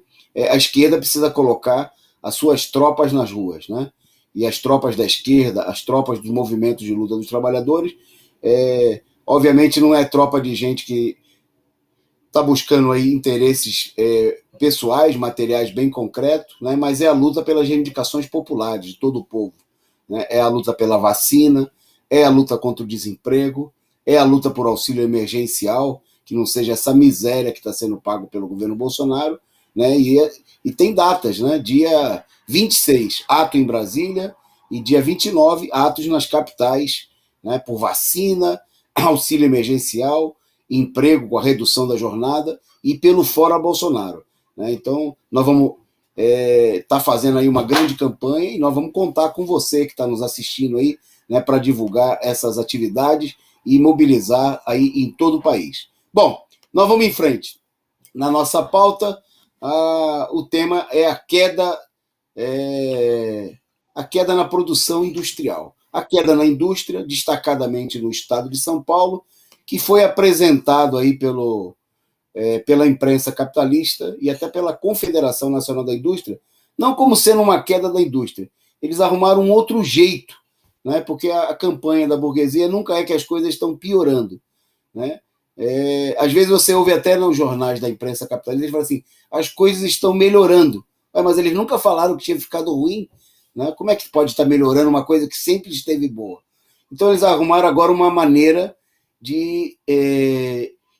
a esquerda precisa colocar as suas tropas nas ruas, né? E as tropas da esquerda, as tropas dos movimentos de luta dos trabalhadores, obviamente não é tropa de gente que está buscando aí interesses pessoais, materiais bem concretos, né? Mas é a luta pelas reivindicações populares de todo o povo, né? É a luta pela vacina, é a luta contra o desemprego, é a luta por auxílio emergencial, que não seja essa miséria que está sendo pago pelo governo Bolsonaro, né? E tem datas, né? Dia 26, ato em Brasília, e dia 29, atos nas capitais, né? Por vacina, auxílio emergencial, emprego com a redução da jornada e pelo Fora Bolsonaro, né? Então, nós vamos estar fazendo aí uma grande campanha e nós vamos contar com você que está nos assistindo aí, né, para divulgar essas atividades e mobilizar aí em todo o país. Bom, nós vamos em frente. Na nossa pauta, o tema é a queda na produção industrial. A queda na indústria, destacadamente no estado de São Paulo, que foi apresentado aí pela imprensa capitalista e até pela Confederação Nacional da Indústria, não como sendo uma queda da indústria. Eles arrumaram um outro jeito, né? Porque a campanha da burguesia nunca é que as coisas estão piorando, né? Às vezes você ouve até nos jornais da imprensa capitalista, eles falam assim, as coisas estão melhorando. Mas eles nunca falaram que tinha ficado ruim, né? Como é que pode estar melhorando uma coisa que sempre esteve boa? Então eles arrumaram agora uma maneira de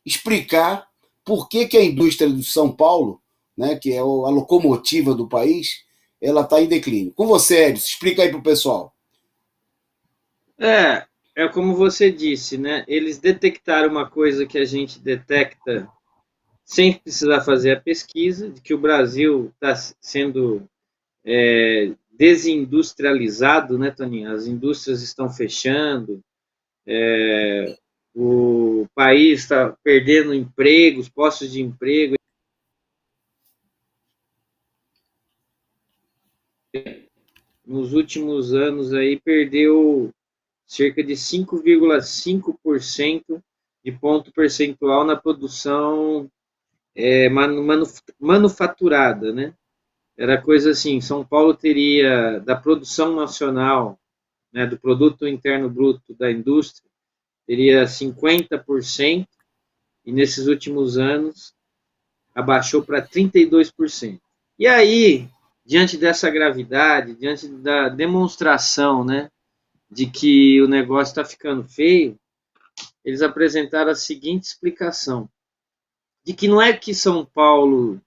explicar por que a indústria de São Paulo, né, que é a locomotiva do país, ela está em declínio. Com você, Edson, explica aí para o pessoal.
É como você disse, né? Eles detectaram uma coisa que a gente detecta sem precisar fazer a pesquisa, de que o Brasil está sendo desindustrializado, né, Toninho? As indústrias estão fechando, o país está perdendo empregos, postos de emprego. Nos últimos anos aí perdeu cerca de 5,5% de ponto percentual na produção manufaturada, né? Era coisa assim, São Paulo teria, da produção nacional, né, do produto interno bruto da indústria, teria 50%, e nesses últimos anos abaixou para 32%. E aí, diante dessa gravidade, diante da demonstração, né, de que o negócio está ficando feio, eles apresentaram a seguinte explicação, de que não é que São Paulo,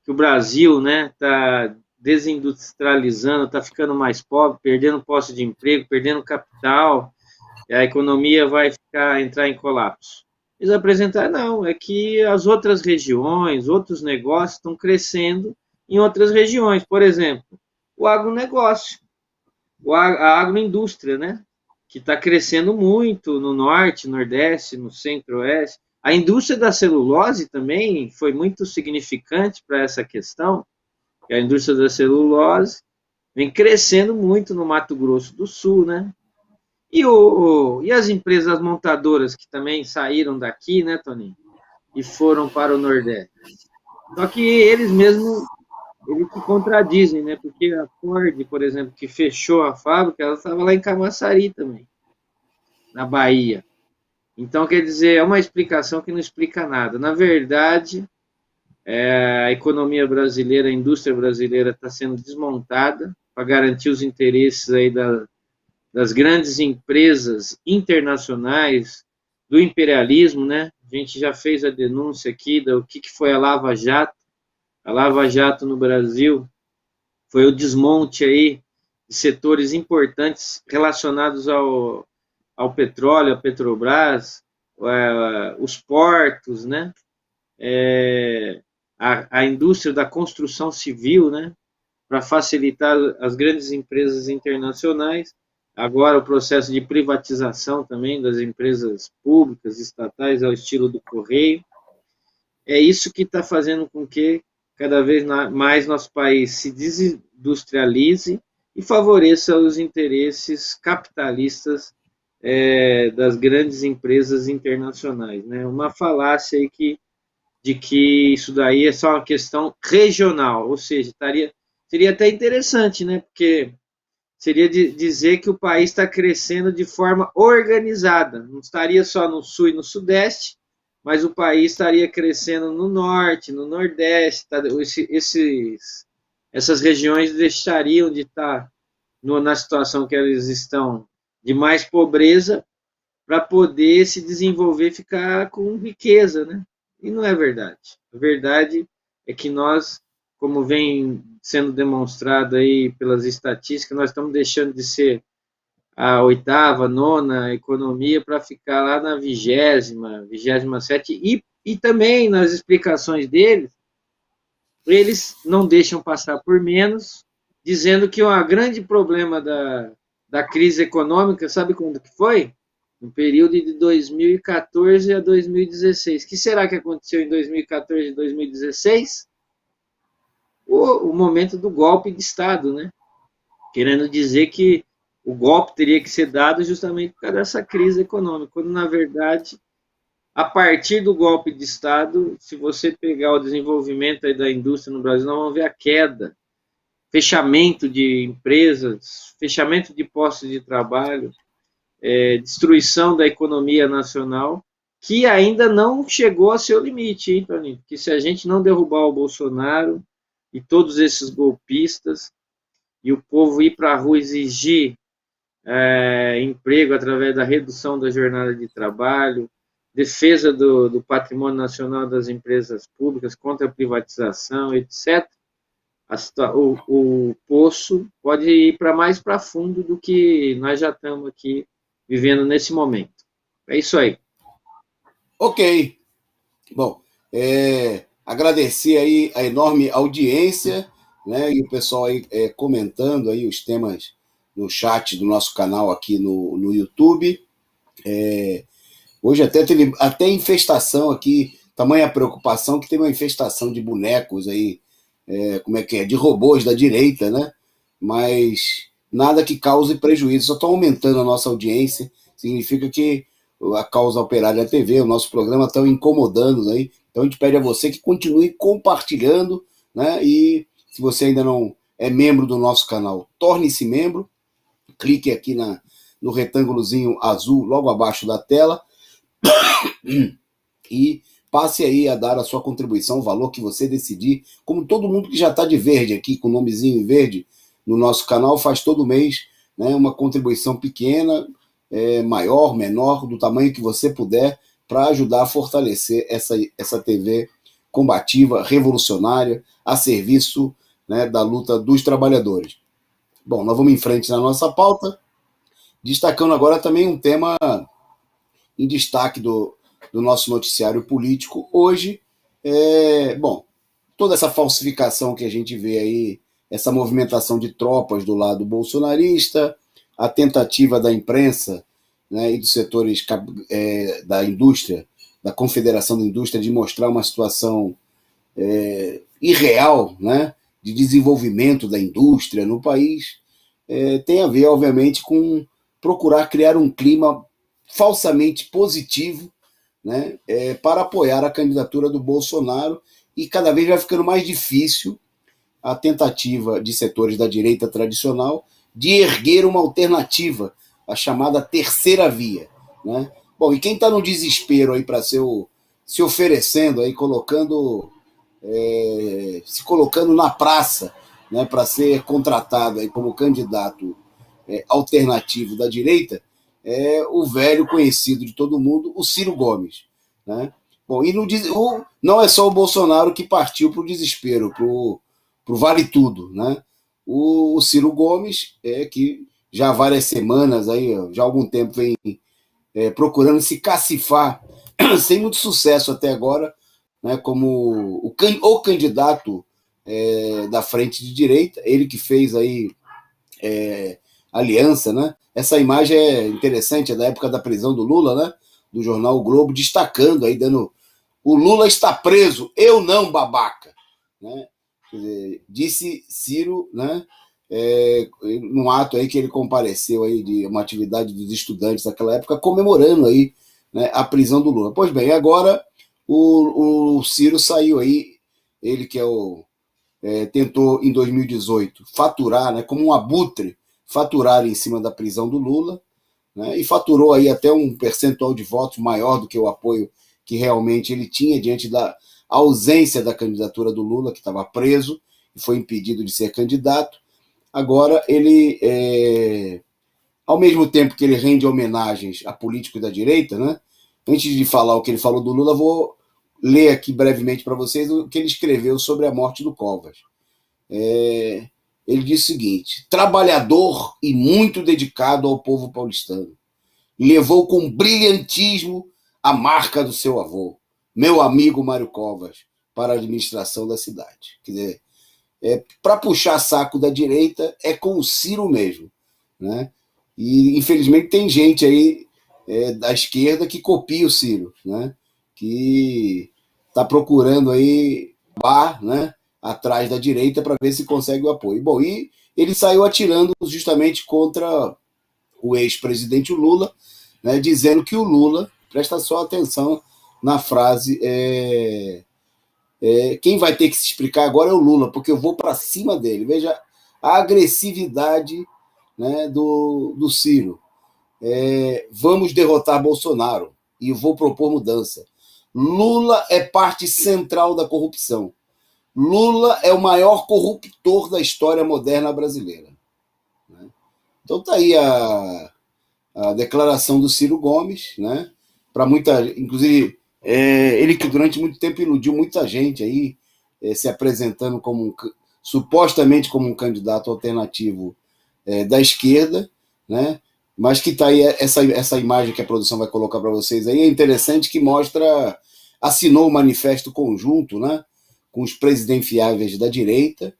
que o Brasil, né, está desindustrializando, está ficando mais pobre, perdendo posto de emprego, perdendo capital, e a economia vai entrar em colapso. Eles apresentaram, não, é que as outras regiões, outros negócios estão crescendo em outras regiões. Por exemplo, o agronegócio, a agroindústria, né, que está crescendo muito no norte, nordeste, no centro-oeste. A indústria da celulose também foi muito significante para essa questão. A indústria da celulose vem crescendo muito no Mato Grosso do Sul, né? E as empresas montadoras que também saíram daqui, né, Toninho? E foram para o Nordeste. Só que eles mesmos, eles se contradizem, né? Porque a Ford, por exemplo, que fechou a fábrica, ela estava lá em Camaçari também, na Bahia. Então, quer dizer, é uma explicação que não explica nada. Na verdade, a economia brasileira, a indústria brasileira está sendo desmontada para garantir os interesses aí das grandes empresas internacionais, do imperialismo, né, gente já fez a denúncia aqui do que foi a Lava Jato. A Lava Jato no Brasil foi o desmonte aí de setores importantes relacionados ao petróleo, a Petrobras, os portos, né? A indústria da construção civil, né? Para facilitar as grandes empresas internacionais. Agora o processo de privatização também das empresas públicas, estatais, ao estilo do Correio. É isso que está fazendo com que cada vez mais nosso país se desindustrialize e favoreça os interesses capitalistas das grandes empresas internacionais, né? Uma falácia aí de que isso daí é só uma questão regional, ou seja, seria até interessante, né? Porque seria dizer que o país está crescendo de forma organizada, não estaria só no sul e no sudeste, mas o país estaria crescendo no norte, no nordeste, tá? Essas regiões deixariam de estar na situação que elas estão de mais pobreza para poder se desenvolver, ficar com riqueza, né? E não é verdade. A verdade é que nós, como vem sendo demonstrado aí pelas estatísticas, nós estamos deixando de ser a 8ª, 9ª economia para ficar lá na 20ª, 27ª, e também nas explicações deles, eles não deixam passar por menos, dizendo que o grande problema da crise econômica, sabe quando que foi? No período de 2014 a 2016. O que será que aconteceu em 2014 e 2016? O momento do golpe de Estado, né? Querendo dizer que o golpe teria que ser dado justamente por causa dessa crise econômica, quando, na verdade, a partir do golpe de Estado, se você pegar o desenvolvimento aí da indústria no Brasil, nós vamos ver a queda, fechamento de empresas, fechamento de postos de trabalho, destruição da economia nacional, que ainda não chegou a seu limite, hein, Toninho? Porque se a gente não derrubar o Bolsonaro e todos esses golpistas, e o povo ir para a rua exigir emprego através da redução da jornada de trabalho, defesa do patrimônio nacional das empresas públicas, contra a privatização, etc., o poço pode ir mais para fundo do que nós já estamos aqui vivendo nesse momento. É isso aí.
Ok. Bom, agradecer aí a enorme audiência, né, e o pessoal aí comentando aí os temas no chat do nosso canal aqui no YouTube. Hoje até teve infestação aqui, tamanha preocupação que teve uma infestação de bonecos aí, de robôs da direita, né? Mas nada que cause prejuízo, só estão aumentando a nossa audiência, significa que a Causa Operária TV, o nosso programa, estão incomodando aí, então a gente pede a você que continue compartilhando, né? E se você ainda não é membro do nosso canal, torne-se membro, clique aqui no retângulozinho azul logo abaixo da tela e passe aí a dar a sua contribuição, o valor que você decidir, como todo mundo que já está de verde aqui, com o nomezinho em verde no nosso canal, faz todo mês, né, uma contribuição pequena, maior, menor, do tamanho que você puder, para ajudar a fortalecer essa TV combativa, revolucionária, a serviço, né, da luta dos trabalhadores. Bom, nós vamos em frente na nossa pauta, destacando agora também um tema em destaque do nosso noticiário político hoje. Toda essa falsificação que a gente vê aí, essa movimentação de tropas do lado bolsonarista, a tentativa da imprensa, né, e dos setores da indústria, da Confederação da Indústria, de mostrar uma situação irreal, né, de desenvolvimento da indústria no país, tem a ver, obviamente, com procurar criar um clima falsamente positivo, né, para apoiar a candidatura do Bolsonaro, e cada vez vai ficando mais difícil a tentativa de setores da direita tradicional de erguer uma alternativa, a chamada terceira via, né? Bom, e quem está no desespero aí para se oferecendo, aí, se colocando na praça, né, para ser contratado aí como candidato alternativo da direita, o velho conhecido de todo mundo, o Ciro Gomes, né? Bom, e não é só o Bolsonaro que partiu para o desespero, para o vale tudo, né? O Ciro Gomes, que já há várias semanas, aí, já há algum tempo, vem procurando se cacifar, sem muito sucesso até agora, né, como o candidato da frente de direita, ele que fez aí aliança, né? Essa imagem é interessante, é da época da prisão do Lula, né? Do jornal o Globo, destacando aí, dando: o Lula está preso, eu não, babaca, né? Quer dizer, disse Ciro, né? Num ato aí que ele compareceu aí de uma atividade dos estudantes daquela época, comemorando aí, né, a prisão do Lula. Pois bem, agora o Ciro saiu aí, ele que tentou em 2018 faturar, né, como um abutre, faturar em cima da prisão do Lula, né, e faturou aí até um percentual de votos maior do que o apoio que realmente ele tinha diante da ausência da candidatura do Lula, que estava preso e foi impedido de ser candidato. Agora, ele, ao mesmo tempo que ele rende homenagens a políticos da direita, né? Antes de falar o que ele falou do Lula, vou ler aqui brevemente para vocês o que ele escreveu sobre a morte do Covas. Ele diz o seguinte: trabalhador e muito dedicado ao povo paulistano, levou com brilhantismo a marca do seu avô, meu amigo Mário Covas, para a administração da cidade. Quer dizer, para puxar saco da direita é com o Ciro mesmo, né? E infelizmente tem gente aí da esquerda que copia o Ciro, né? Que está procurando aí né, atrás da direita para ver se consegue o apoio. Bom, e ele saiu atirando justamente contra o ex-presidente Lula, né, dizendo que o Lula, presta só atenção na frase, quem vai ter que se explicar agora é o Lula, porque eu vou para cima dele. Veja a agressividade, né, do Ciro. Vamos derrotar Bolsonaro e eu vou propor mudança. Lula é parte central da corrupção. Lula é o maior corruptor da história moderna brasileira. Então está aí a declaração do Ciro Gomes, né? Para muita, inclusive, ele que durante muito tempo iludiu muita gente aí, se apresentando supostamente como um candidato alternativo da esquerda, né? Mas que está aí essa imagem que a produção vai colocar para vocês aí, é interessante, que mostra, assinou o manifesto conjunto, né, com os presidenciáveis da direita,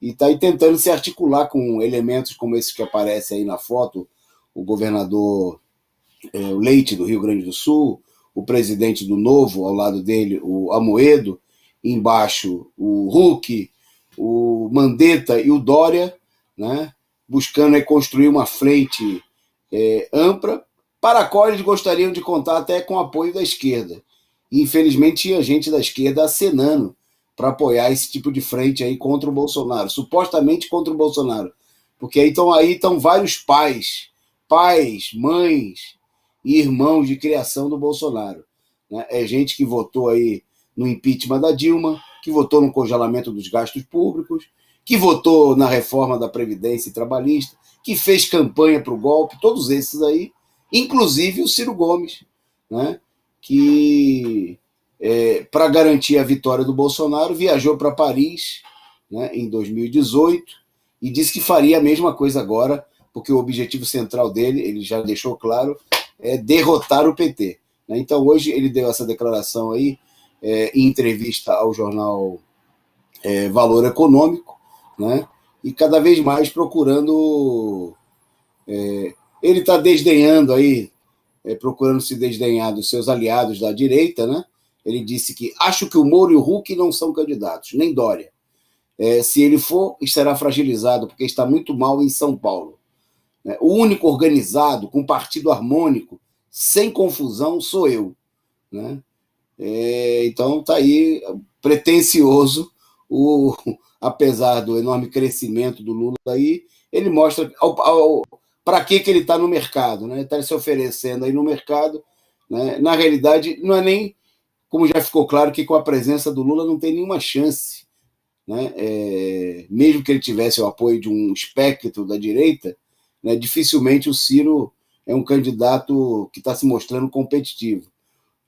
e está aí tentando se articular com elementos como esse que aparece aí na foto, o governador o Leite, do Rio Grande do Sul, o presidente do Novo, ao lado dele, o Amoedo, embaixo o Huck, o Mandetta e o Dória, né, buscando construir uma frente ampla, para a qual eles gostariam de contar até com o apoio da esquerda. E, infelizmente, tinha gente da esquerda acenando para apoiar esse tipo de frente aí contra o Bolsonaro, supostamente contra o Bolsonaro. Porque aí estão vários pais, mães e irmãos de criação do Bolsonaro. Né? É gente que votou aí no impeachment da Dilma, que votou no congelamento dos gastos públicos, que votou na reforma da Previdência Trabalhista, que fez campanha para o golpe, todos esses aí, inclusive o Ciro Gomes, né, que, para garantir a vitória do Bolsonaro, viajou para Paris, né, em 2018 e disse que faria a mesma coisa agora, porque o objetivo central dele, ele já deixou claro, é derrotar o PT. Né? Então, hoje ele deu essa declaração aí, em entrevista ao jornal Valor Econômico, né? E cada vez mais procurando. Ele está desdenhando aí, procurando se desdenhar dos seus aliados da direita, né? Ele disse que acho que o Moro e o Huck não são candidatos, nem Dória. Se ele for, estará fragilizado, porque está muito mal em São Paulo. Né? O único organizado, com partido harmônico, sem confusão, sou eu. Né? Então está aí, pretencioso, apesar do enorme crescimento do Lula aí, ele mostra para que ele está no mercado, né? Está se oferecendo aí no mercado, né? Na realidade, não é nem, como já ficou claro, que com a presença do Lula não tem nenhuma chance, né? Mesmo que ele tivesse o apoio de um espectro da direita, né? Dificilmente o Ciro é um candidato que está se mostrando competitivo.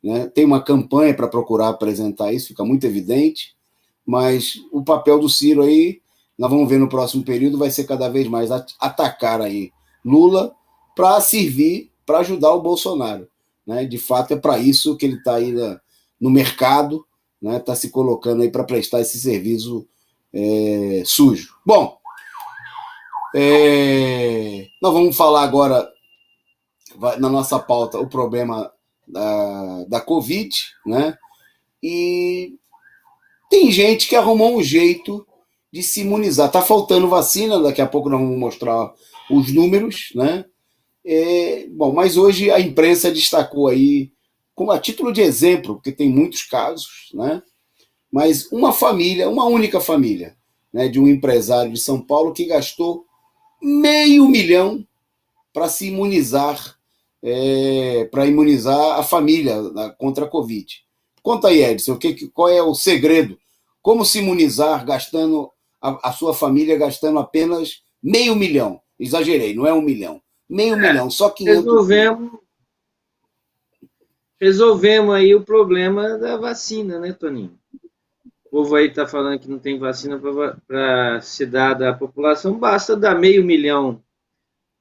né? Tem uma campanha para procurar apresentar isso, fica muito evidente, mas o papel do Ciro aí, nós vamos ver no próximo período, vai ser cada vez mais atacar aí Lula para servir, para ajudar o Bolsonaro, né? De fato, é para isso que ele está aí no mercado, né? Está se colocando aí para prestar esse serviço sujo. Bom, nós vamos falar agora, na nossa pauta, o problema da Covid, né? E tem gente que arrumou um jeito de se imunizar. Está faltando vacina, daqui a pouco nós vamos mostrar os números, né? Bom, mas hoje a imprensa destacou aí, como a título de exemplo, porque tem muitos casos, né? Mas uma única família, né, de um empresário de São Paulo que gastou R$500 mil para se imunizar, para imunizar a família contra a Covid. Conta aí, Edson, qual é o segredo? Como se imunizar gastando a sua família gastando apenas R$500 mil? Exagerei, não é 1 milhão. R$500 mil, só 500 mil.
Resolvemos aí o problema da vacina, né, Toninho? O povo aí está falando que não tem vacina para se dar à população, basta dar R$500 mil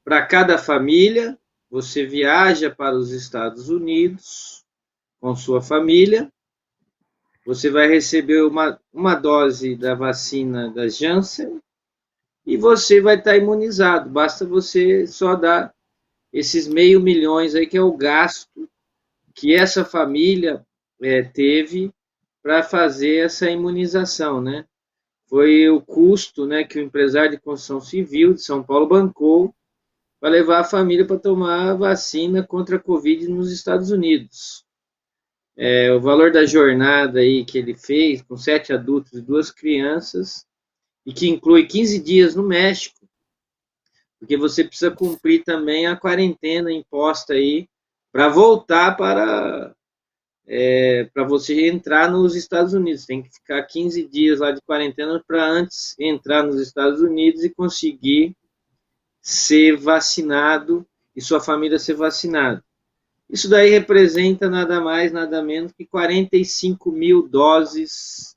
para cada família. Você viaja para os Estados Unidos com sua família, você vai receber uma dose da vacina da Janssen e você vai estar imunizado. Basta você só dar esses R$500 mil aí, que é o gasto que essa família teve para fazer essa imunização, né? Foi o custo, né, que o empresário de construção civil de São Paulo bancou para levar a família para tomar a vacina contra a Covid nos Estados Unidos. O valor da jornada aí que ele fez, com 7 adultos e 2 crianças, e que inclui 15 dias no México, porque você precisa cumprir também a quarentena imposta aí para voltar para você entrar nos Estados Unidos. Tem que ficar 15 dias lá de quarentena para antes entrar nos Estados Unidos e conseguir ser vacinado e sua família ser vacinada. Isso daí representa nada mais, nada menos que 45 mil doses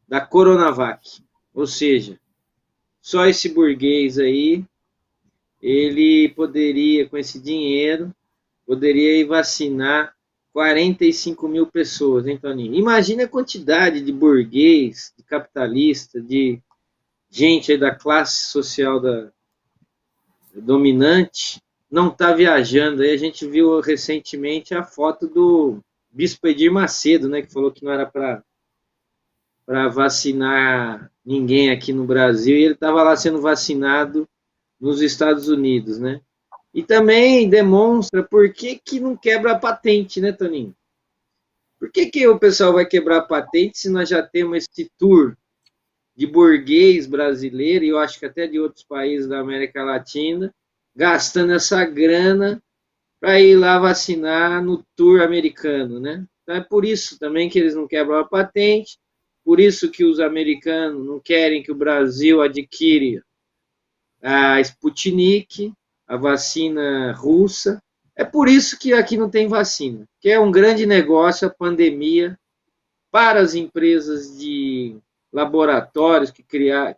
da Coronavac. Ou seja, só esse burguês aí, ele poderia, com esse dinheiro, poderia ir vacinar 45 mil pessoas, hein, Toninho? Imagina a quantidade de burguês, de capitalista, de gente aí da classe social dominante, não está viajando. Aí a gente viu recentemente a foto do Bispo Edir Macedo, né, que falou que não era para vacinar ninguém aqui no Brasil, e ele estava lá sendo vacinado nos Estados Unidos, né? E também demonstra por que não quebra a patente, né, Toninho? Por que o pessoal vai quebrar a patente se nós já temos esse tour de burguês brasileiro, e eu acho que até de outros países da América Latina, gastando essa grana para ir lá vacinar no tour americano, né? Então é por isso também que eles não quebram a patente, por isso que os americanos não querem que o Brasil adquire a Sputnik, a vacina russa. É por isso que aqui não tem vacina, que é um grande negócio a pandemia para as empresas de laboratórios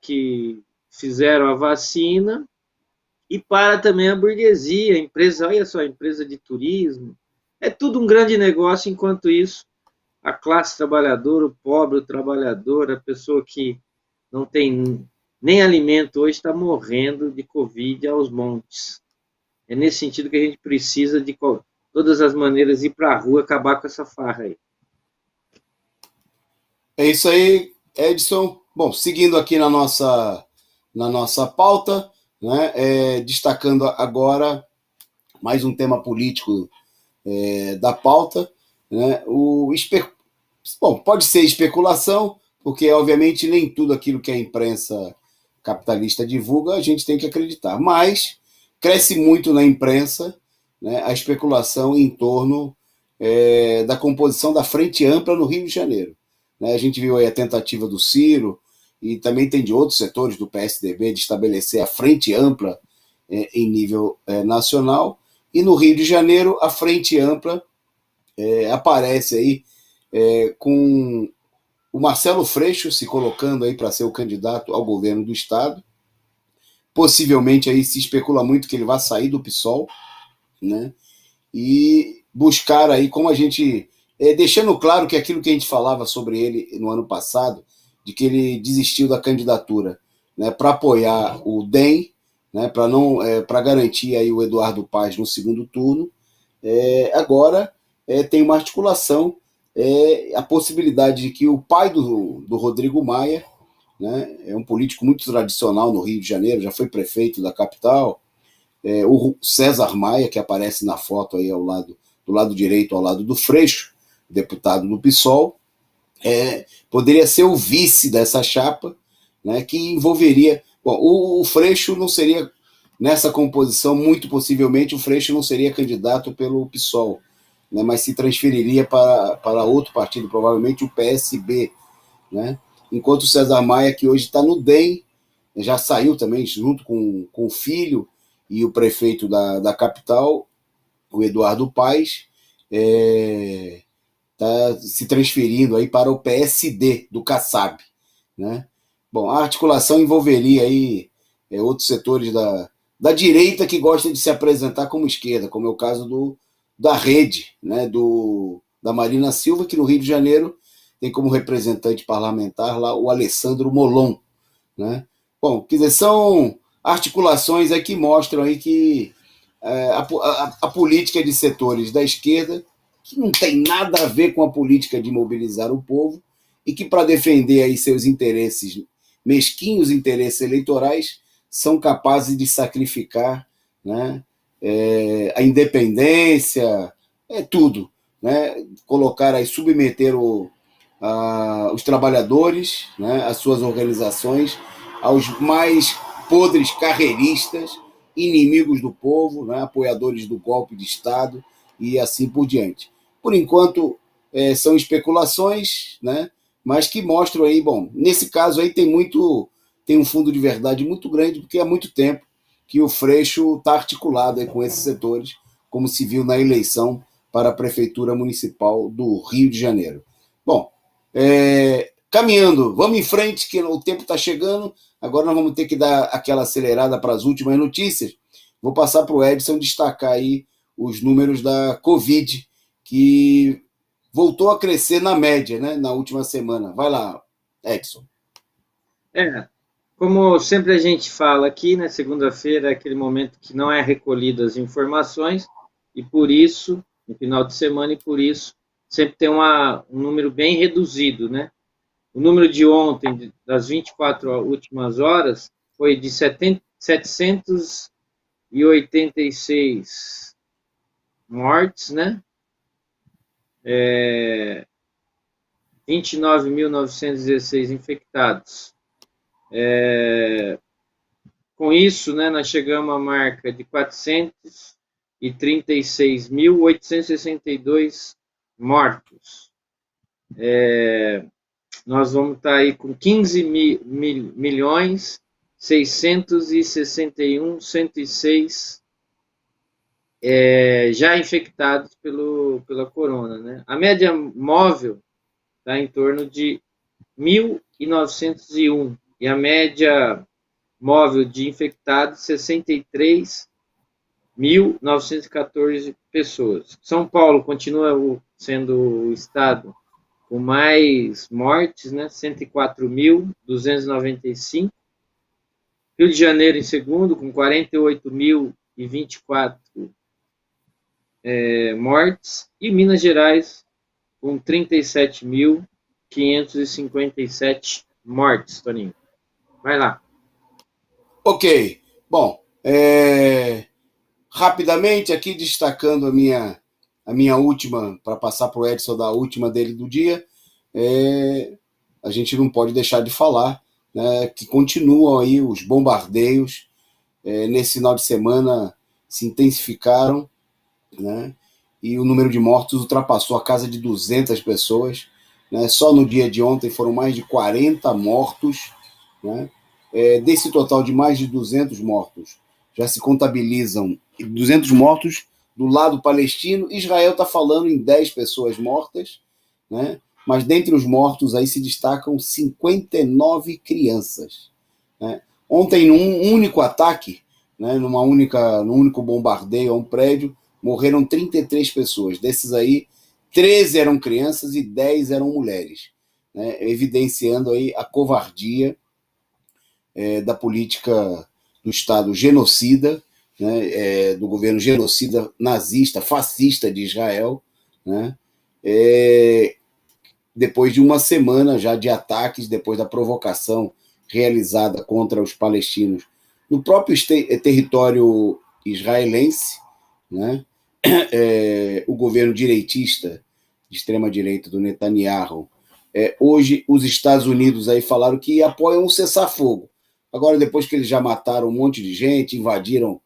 que fizeram a vacina e para também a burguesia, a empresa, olha só, a empresa de turismo. É tudo um grande negócio. Enquanto isso, a classe trabalhadora, o pobre, o trabalhador, a pessoa que não tem nem alimento hoje está morrendo de Covid aos montes. É nesse sentido que a gente precisa de todas as maneiras ir para a rua acabar com essa farra aí.
É isso aí, Edson. Bom, seguindo aqui na nossa pauta, né, destacando agora mais um tema político da pauta, né, bom, pode ser especulação, porque obviamente nem tudo aquilo que a imprensa capitalista divulga a gente tem que acreditar, mas cresce muito na imprensa, né, a especulação em torno da composição da Frente Ampla no Rio de Janeiro. Né? A gente viu aí a tentativa do Ciro, e também tem de outros setores do PSDB de estabelecer a Frente Ampla em nível nacional, e no Rio de Janeiro a Frente Ampla aparece aí com o Marcelo Freixo se colocando aí para ser o candidato ao governo do estado. Possivelmente aí se especula muito que ele vai sair do PSOL, né? E buscar aí, como a gente... deixando claro que aquilo que a gente falava sobre ele no ano passado, de que ele desistiu da candidatura, né, para apoiar o DEM, né, para garantir aí o Eduardo Paes no segundo turno. Agora tem uma articulação, a possibilidade de que o pai do Rodrigo Maia, né, é um político muito tradicional no Rio de Janeiro, já foi prefeito da capital, o César Maia, que aparece na foto aí do lado direito, ao lado do Freixo, deputado do PSOL, poderia ser o vice dessa chapa, né, que envolveria... Bom, o Freixo não seria, nessa composição, muito possivelmente, o Freixo não seria candidato pelo PSOL, né, mas se transferiria para outro partido, provavelmente o PSB, né, enquanto o César Maia, que hoje está no DEM, já saiu também, junto com o filho e o prefeito da capital, o Eduardo Paes, está se transferindo aí para o PSD do Kassab, né? Bom, a articulação envolveria aí outros setores da direita que gostam de se apresentar como esquerda, como é o caso da Rede, né? Da Marina Silva, que no Rio de Janeiro tem como representante parlamentar lá o Alessandro Molon, né? Bom, quer dizer, são articulações aí que mostram aí que a política de setores da esquerda, que não tem nada a ver com a política de mobilizar o povo, e que, para defender aí seus interesses, mesquinhos interesses eleitorais, são capazes de sacrificar, né, a independência, tudo, né, colocar aí, submeter os trabalhadores, né, as suas organizações, aos mais podres carreiristas, inimigos do povo, né, apoiadores do golpe de Estado e assim por diante. Por enquanto, são especulações, né, mas que mostram aí, bom, nesse caso aí tem um fundo de verdade muito grande, porque há muito tempo que o Freixo está articulado aí com esses setores, como se viu na eleição para a Prefeitura Municipal do Rio de Janeiro. Bom, caminhando, vamos em frente, que o tempo está chegando. Agora nós vamos ter que dar aquela acelerada para as últimas notícias. Vou passar para o Edson destacar aí os números da Covid, que voltou a crescer na média, né, na última semana. Vai lá, Edson.
Como sempre a gente fala aqui, né, segunda-feira é aquele momento que não é recolhido as informações, e por isso, no final de semana, e por isso sempre tem um número bem reduzido, né? O número de ontem, das 24 últimas horas, foi de 786 mortes, né? 29.916 infectados. Com isso, né, nós chegamos à marca de 436.862 mortos. Nós vamos estar aí com 15.661.106 já infectados pela corona, né? A média móvel está em torno de 1.901 e a média móvel de infectados 63.914 pessoas. São Paulo continua sendo o estado com mais mortes, né? 104.295. Rio de Janeiro em segundo, com 48.024 mortes, e Minas Gerais com 37.557 mortes, Toninho. Vai lá.
Ok. Bom, rapidamente aqui destacando a minha última, para passar para o Edson da última dele do dia, a gente não pode deixar de falar, né, que continuam aí os bombardeios, nesse final de semana se intensificaram, né, e o número de mortos ultrapassou a casa de 200 pessoas, né, só no dia de ontem foram mais de 40 mortos, né, desse total de mais de 200 mortos, já se contabilizam 200 mortos do lado palestino, Israel está falando em 10 pessoas mortas, né? Mas dentre os mortos aí se destacam 59 crianças, né? Ontem, num único ataque, né, num único bombardeio a um prédio, morreram 33 pessoas. Desses aí, 13 eram crianças e 10 eram mulheres, né, evidenciando aí a covardia da política do Estado genocida, né, do governo genocida nazista, fascista de Israel, né, depois de uma semana já de ataques, depois da provocação realizada contra os palestinos no próprio território israelense, né, o governo direitista, de extrema-direita do Netanyahu. Hoje, os Estados Unidos aí falaram que apoiam um cessar-fogo. Agora, depois que eles já mataram um monte de gente, invadiram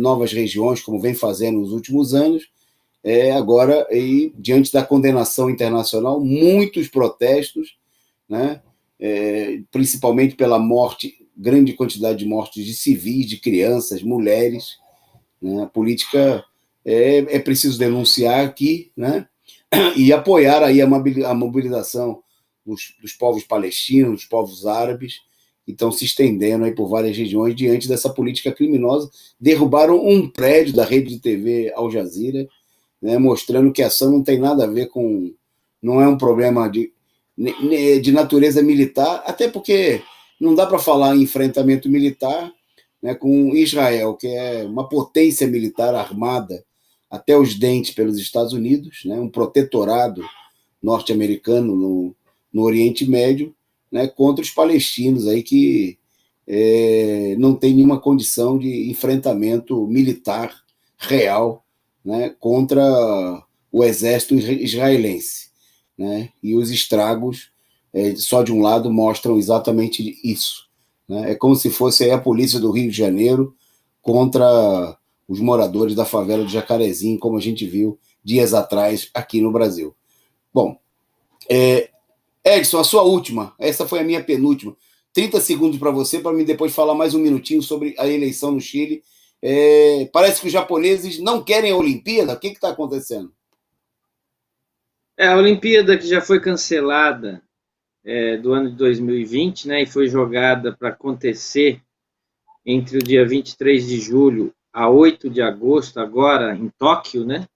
novas regiões, como vem fazendo nos últimos anos, agora, diante da condenação internacional, muitos protestos, né, principalmente pela morte, grande quantidade de mortes de civis, de crianças, mulheres, né? A política é preciso denunciar aqui, né? E apoiar aí a mobilização dos povos palestinos, dos povos árabes, que estão se estendendo aí por várias regiões diante dessa política criminosa. Derrubaram um prédio da rede de TV Al Jazeera, né, mostrando que a ação não tem nada a ver com... não é um problema de natureza militar, até porque não dá para falar em enfrentamento militar, né, com Israel, que é uma potência militar armada até os dentes pelos Estados Unidos, né, um protetorado norte-americano no Oriente Médio, né, contra os palestinos aí que não tem nenhuma condição de enfrentamento militar real, né, contra o exército israelense, né, e os estragos só de um lado mostram exatamente isso, né? É como se fosse aí a polícia do Rio de Janeiro contra os moradores da favela de Jacarezinho, como a gente viu dias atrás aqui no Brasil. Bom, Edson, a sua última, essa foi a minha penúltima, 30 segundos para você, para mim depois falar mais um minutinho sobre a eleição no Chile. Parece que os japoneses não querem a Olimpíada, o que está acontecendo?
A Olimpíada que já foi cancelada do ano de 2020, né, e foi jogada para acontecer entre o dia 23 de julho a 8 de agosto, agora em Tóquio, né?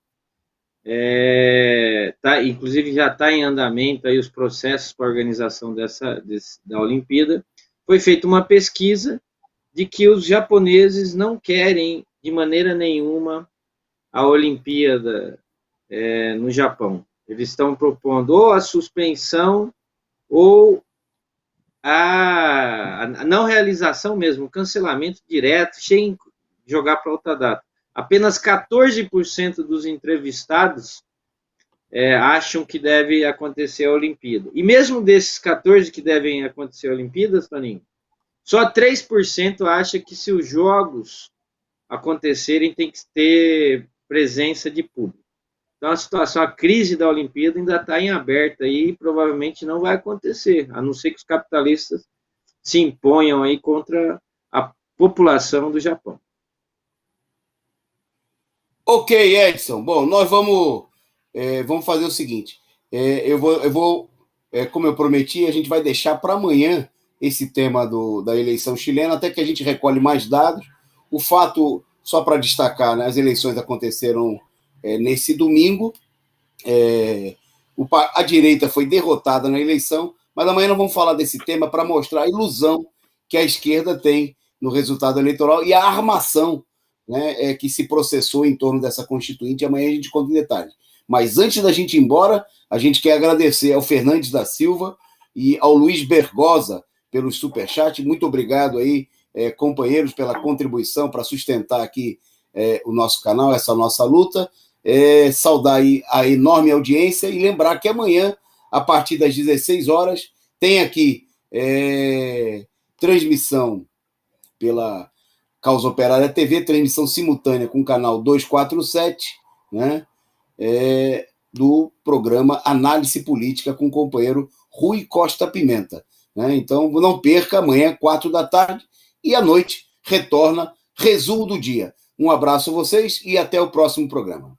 Inclusive já está em andamento aí os processos para a organização da Olimpíada. Foi feita uma pesquisa de que os japoneses não querem de maneira nenhuma a Olimpíada no Japão. Eles estão propondo ou a suspensão ou a não realização mesmo, o cancelamento direto, sem jogar para outra data. Apenas 14% dos entrevistados acham que deve acontecer a Olimpíada. E mesmo desses 14% que devem acontecer a Olimpíada, Toninho, só 3% acha que se os jogos acontecerem tem que ter presença de público. Então, a crise da Olimpíada ainda está em aberto aí e provavelmente não vai acontecer, a não ser que os capitalistas se imponham aí contra a população do Japão.
Ok, Edson. Bom, nós vamos fazer o seguinte. Eu vou como eu prometi, a gente vai deixar para amanhã esse tema da eleição chilena, até que a gente recolhe mais dados. O fato, só para destacar, né, as eleições aconteceram nesse domingo. A direita foi derrotada na eleição, mas amanhã nós vamos falar desse tema para mostrar a ilusão que a esquerda tem no resultado eleitoral e a armação, né, que se processou em torno dessa Constituinte. Amanhã a gente conta em detalhes. Mas antes da gente ir embora, a gente quer agradecer ao Fernandes da Silva e ao Luiz Bergosa pelo superchat. Muito obrigado aí, companheiros, pela contribuição para sustentar aqui o nosso canal, essa nossa luta. Saudar aí a enorme audiência e lembrar que amanhã, a partir das 16 horas, tem aqui transmissão pela Causa Operária TV, transmissão simultânea com o canal 247, né? Do programa Análise Política com o companheiro Rui Costa Pimenta, né? Então, não perca, amanhã, 4 da tarde, e à noite retorna Resumo do Dia. Um abraço a vocês e até o próximo programa.